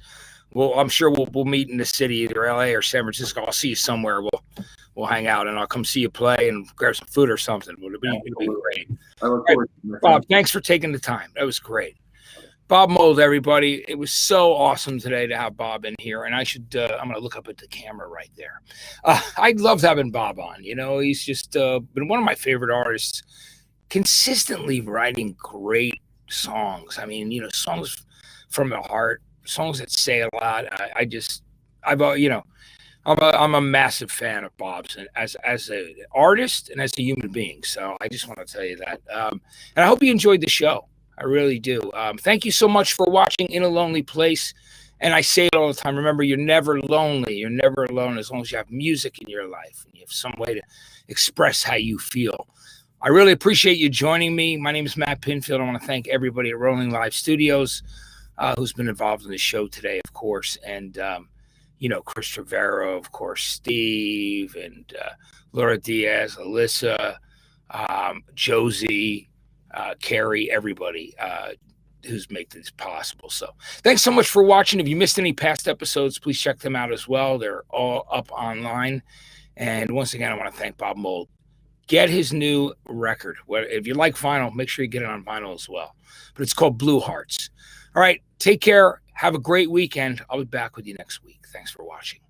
S2: Well, I'm sure we'll meet in the city, either LA or San Francisco. I'll see you somewhere. We'll hang out, and I'll come see you play and grab some food or something. It'll be great.
S3: I look forward to it,
S2: Bob, thanks for taking the time. That was great. Bob Mould, everybody. It was so awesome today to have Bob in here, and I'm going to look up at the camera right there. I loved having Bob on. He's just been one of my favorite artists, consistently writing great songs. I mean, songs from the heart, songs that say a lot. I'm a massive fan of Bob's, and as an artist and as a human being. So I just want to tell you that. And I hope you enjoyed the show. I really do. Thank you so much for watching In a Lonely Place. And I say it all the time. Remember, you're never lonely. You're never alone as long as you have music in your life and you have some way to express how you feel. I really appreciate you joining me. My name is Matt Pinfield. I want to thank everybody at Rolling Live Studios who's been involved in the show today, of course. And, Chris Trevero, of course, Steve, and Laura Diaz, Alyssa, Josie, Carrie, everybody who's making this possible. So thanks so much for watching. If you missed any past episodes, please check them out as well. They're all up online. And once again, I want to thank Bob Mould. Get his new record. If you like vinyl, make sure you get it on vinyl as well. But it's called Blue Hearts. All right, take care. Have a great weekend. I'll be back with you next week. Thanks for watching.